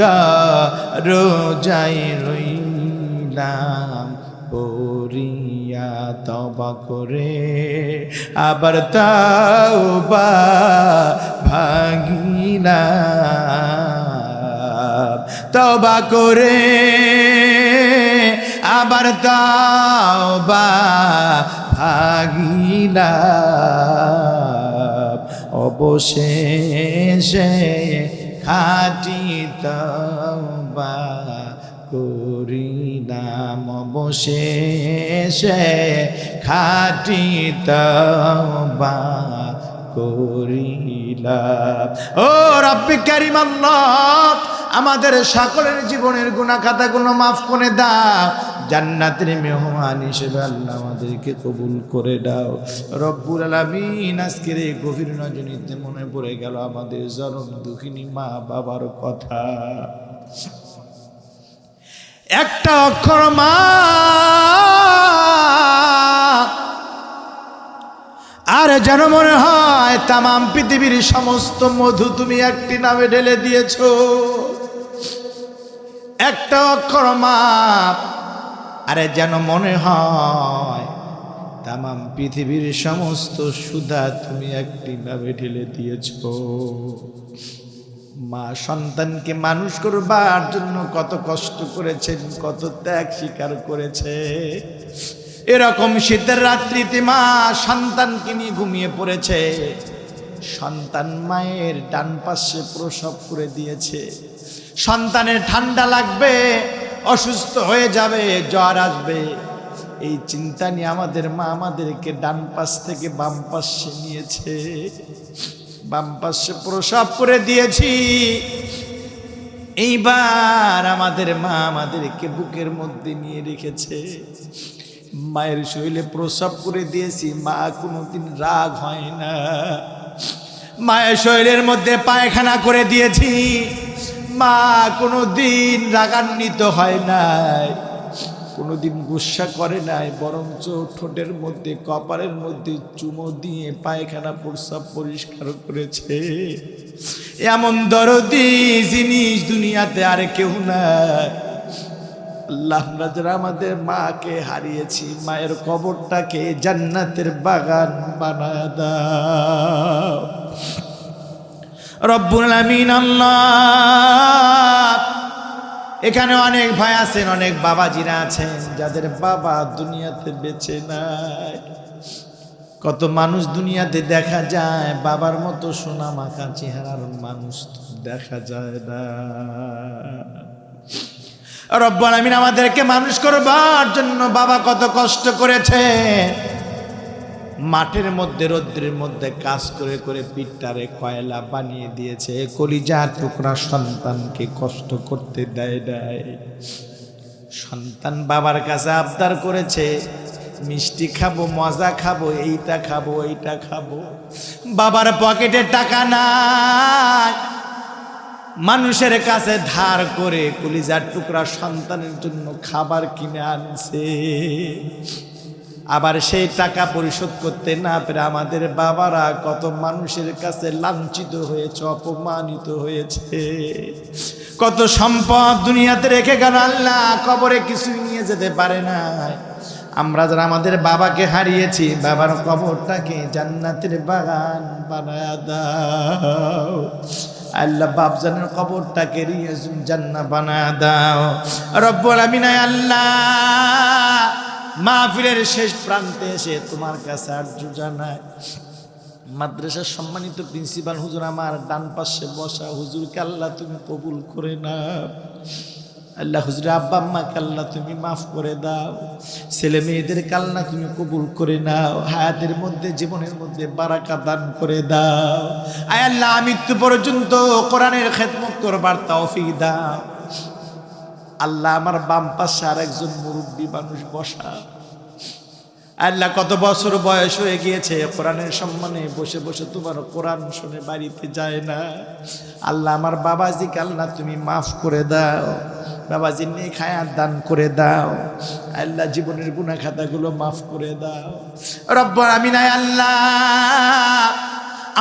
দরজায় রইলাম পড়িয়া। তওবা করে আবার তাওবা ভাঙিলাম, তওবা করে আবার তাওবা ভাঙিলাম। অবশেষে খাঁটি তওবা করিলাম, অবশেষে খাঁটি তওবা করিলাম। ও রব্বে কারীম আল্লাহ, আমাদের সকলের জীবনের গুনাহ খাতাগুলো মাফ করে দাও, জান্নাতের মেহমান হিসেবে আল্লাহ আমাদেরকে কবুল করে দাও রব্বুল আলামিন। আজকের এই গভীর রজনীতে মনে পড়ে গেল আমাদের জনম দুঃখিনী মা বাবার কথা। একটা অক্ষর মা আর যেন মনে হয় তামাম পৃথিবীর সমস্ত মধু তুমি একটি নামে ঢেলে দিয়েছো। একটা অক্ষর মা, আরে যেন মনে হয় তামাম পৃথিবীর সমস্ত সুধা তুমি একটি নামে ঢেলে দিয়েছো। মা সন্তানকে মানুষ করবার জন্য কত কষ্ট করেছেন, কত ত্যাগ স্বীকার করেছে। এরকম শীতের রাত্রিতে মা সন্তানকে নিয়ে ঘুমিয়ে পড়েছে, সন্তান মায়ের ডান পাশে প্রসব করে দিয়েছে। সন্তানের ঠান্ডা লাগবে, অসুস্থ হয়ে যাবে, জ্বর আসবে, এই চিন্তা নিয়ে আমাদের মা আমাদেরকে ডান পাশ থেকে বাম পাশে নিয়েছে, বাম পাশে প্রসব করে দিয়েছি। এইবার আমাদের মা আমাদেরকে বুকের মধ্যে নিয়ে রেখেছে, মায়ের শরীরে প্রসব করে দিয়েছি, মা কোনোদিন রাগ হয় না। মায়ের শরীরের মধ্যে পায়খানা করে দিয়েছি, মা কোনোদিন রাগান্বিত হয় নাই, কোনোদিন গুসা করে নাই, বরঞ্চ ঠোঁটের মধ্যে কপালের মধ্যে চুমো দিয়ে পায়খানা প্রস্রাব পরিষ্কার করেছে। এমন দরদি জিনিস দুনিয়াতে আর কেউ নাই। আল্লাহ, আমরা যারা আমাদের মাকে হারিয়েছি, মায়ের কবরটাকে জান্নাতের বাগান বানায় দাও রব্বুল আলামিন। আল্লাহ, এখানে অনেক ভাই আছেন, অনেক বাবাজিরা আছেন যাদের বাবা দুনিয়াতে বেঁচে নাই। কত মানুষ দুনিয়াতে দেখা যায়, বাবার মতো সোনা মাখা চেহারার মানুষ দেখা যায় না। রব্বুল আলামিন আমাদেরকে মানুষ করবার জন্য বাবা কত কষ্ট করেছে। মাঠের মধ্যে রৌদ্রের মধ্যে কাজ করে করে পিঠটারে কয়লা বানিয়ে দিয়েছে। কলিজার টুকরা সন্তানকে কষ্ট করতে দেয় নাই। সন্তান বাবার কাছে আবদার করেছে, মিষ্টি খাবো, মজা খাবো, এইটা খাবো, এইটা খাবো। বাবার পকেটে টাকা নাই, মানুষের কাছে ধার করে কলিজার টুকরা সন্তানের জন্য খাবার কিনে আনছে। আবার সেই টাকা পরিশোধ করতে না পেরে আমাদের বাবারা কত মানুষের কাছে লাঞ্ছিত হয়েছে, অপমানিত হয়েছে। কত সম্পদ দুনিয়াতে রেখে গেল, আল্লাহ কবরে কিছুই নিয়ে যেতে পারে না। আমরা যারা আমাদের বাবাকে হারিয়েছি, বাবার কবরটাকে জান্নাতের বাগান বানায় দাও আল্লাহ। বাপজানের কবরটাকে জান্নাত বানায় দাও রব্বুল আলামিন। আল্লাহ, মাহফিলের শেষ প্রান্তে এসে তোমার কাছে আরজু জানাই, মাদ্রাসার সম্মানিত প্রিন্সিপাল হুজুর আমার ডান পাশে বসা হুজুরকে আল্লাহ তুমি কবুল করে নাও। আল্লাহ, হুজুরের আব্বা আম্মাকে আল্লাহ তুমি মাফ করে দাও। ছেলে মেয়েদের আল্লাহ তুমি কবুল করে নাও। হায়াতের মধ্যে, জীবনের মধ্যে বারাকা দান করে দাও। আয় আল্লাহ, মৃত্যু পর্যন্ত কোরআনের খেদমত করবার তৌফিক দাও। আল্লাহ, আমার বাম পাশে আর একজন মুরব্বী মানুষ বসা, আল্লাহ কত বছর বয়স হয়ে গিয়েছে, কোরআনের সম্মানে বসে বসে তোমার কোরআন শুনে বাড়িতে যায় না। আল্লাহ, আমার বাবাজিকে আল্লাহ তুমি মাফ করে দাও, বাবাজির নেক হায়াত দান করে দাও। আল্লাহ, জীবনের গুনাহ খাতাগুলো মাফ করে দাও রব্বুল আমিন। আল্লাহ,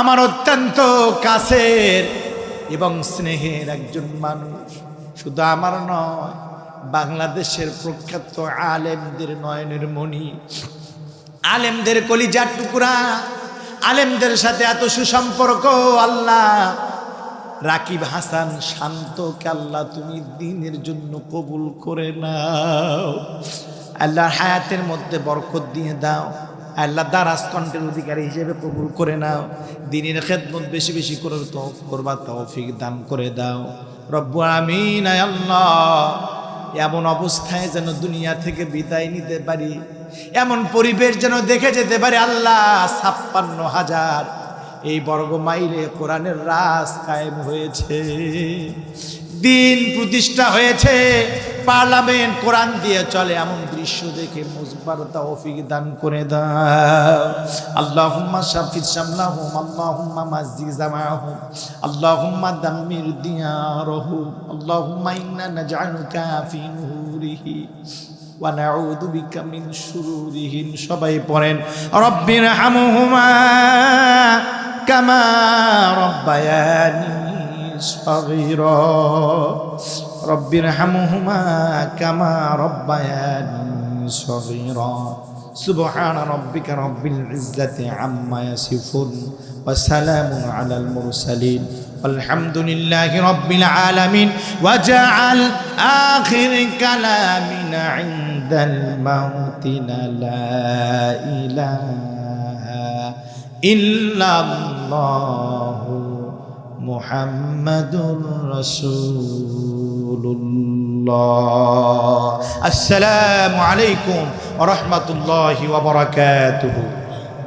আমার অত্যন্ত কাছের এবং স্নেহের একজন মানুষ, শুধু আমার নয়, বাংলাদেশের প্রখ্যাত আলেমদের নয়নের মণি, আলেমদের কলিজার টুকরা, আলেমদের সাথে এত সুসম্পর্ক। আল্লাহ, রাকিব হাসান শান্তকে আল্লাহ তুমি দ্বীনের জন্য কবুল করে নাও। আল্লাহ, হায়াতের মধ্যে বরকত দিয়ে দাও। আল্লাহ, দারাজ কণ্ঠের অধিকারী হিসেবে কবুল করে নাও। দ্বীনের খেদমত বেশি বেশি করবার তৌফিক দান করে দাও রব্বুল আমিন। আল্লাহ, এমন অবস্থায় যেন দুনিয়া থেকে বিদায় নিতে পারি, এমন পরিবেশ যেন দেখে যেতে পারি। আল্লাহ, 56,000 এই বর্গ মাইলে কোরআনের রাজ কায়েম হয়েছে, দিন প্রতিষ্ঠা হয়েছে, পার্লামেন্ট কোরআন দিয়ে চলে, এমন দৃশ্য দেখে মুজবার তৌফিক দান করে দাও। আল্লাহুম্মা শাফি শামলাহুম, আল্লাহুম্মা মাজ্জি জামাহুম, আল্লাহুম্মা দাম্মির দিয়ারহুম, আল্লাহুম্মা ইন্না নাজআলুকা ফি নুরিহি ওয়া নাউযু বিকা মিন শুরুরিহিম। সবাই পড়েন, রব্বির হামহুমা কামা রব্বায়ানি সগীরা, রব্বির হামহুমা কামা রব্বায়ানি সগীরা। সুবহানা রাব্বিকা রাব্বিল ইজ্জাতি আম্মা ইয়াসিফুন ওয়া সালামুন আলাল মুরসালিন আলহামদুলিল্লাহি রাব্বিল আলামিন। ওয়া জাআল আখির কালামিনা ইনদাল মাউতিনা লা ইলাহা ইল্লাল্লাহু মুহাম্মাদুর রাসূলুল্লাহ। আসসালামু আলাইকুম ওয়া রাহমাতুল্লাহি ওয়া বারাকাতুহু।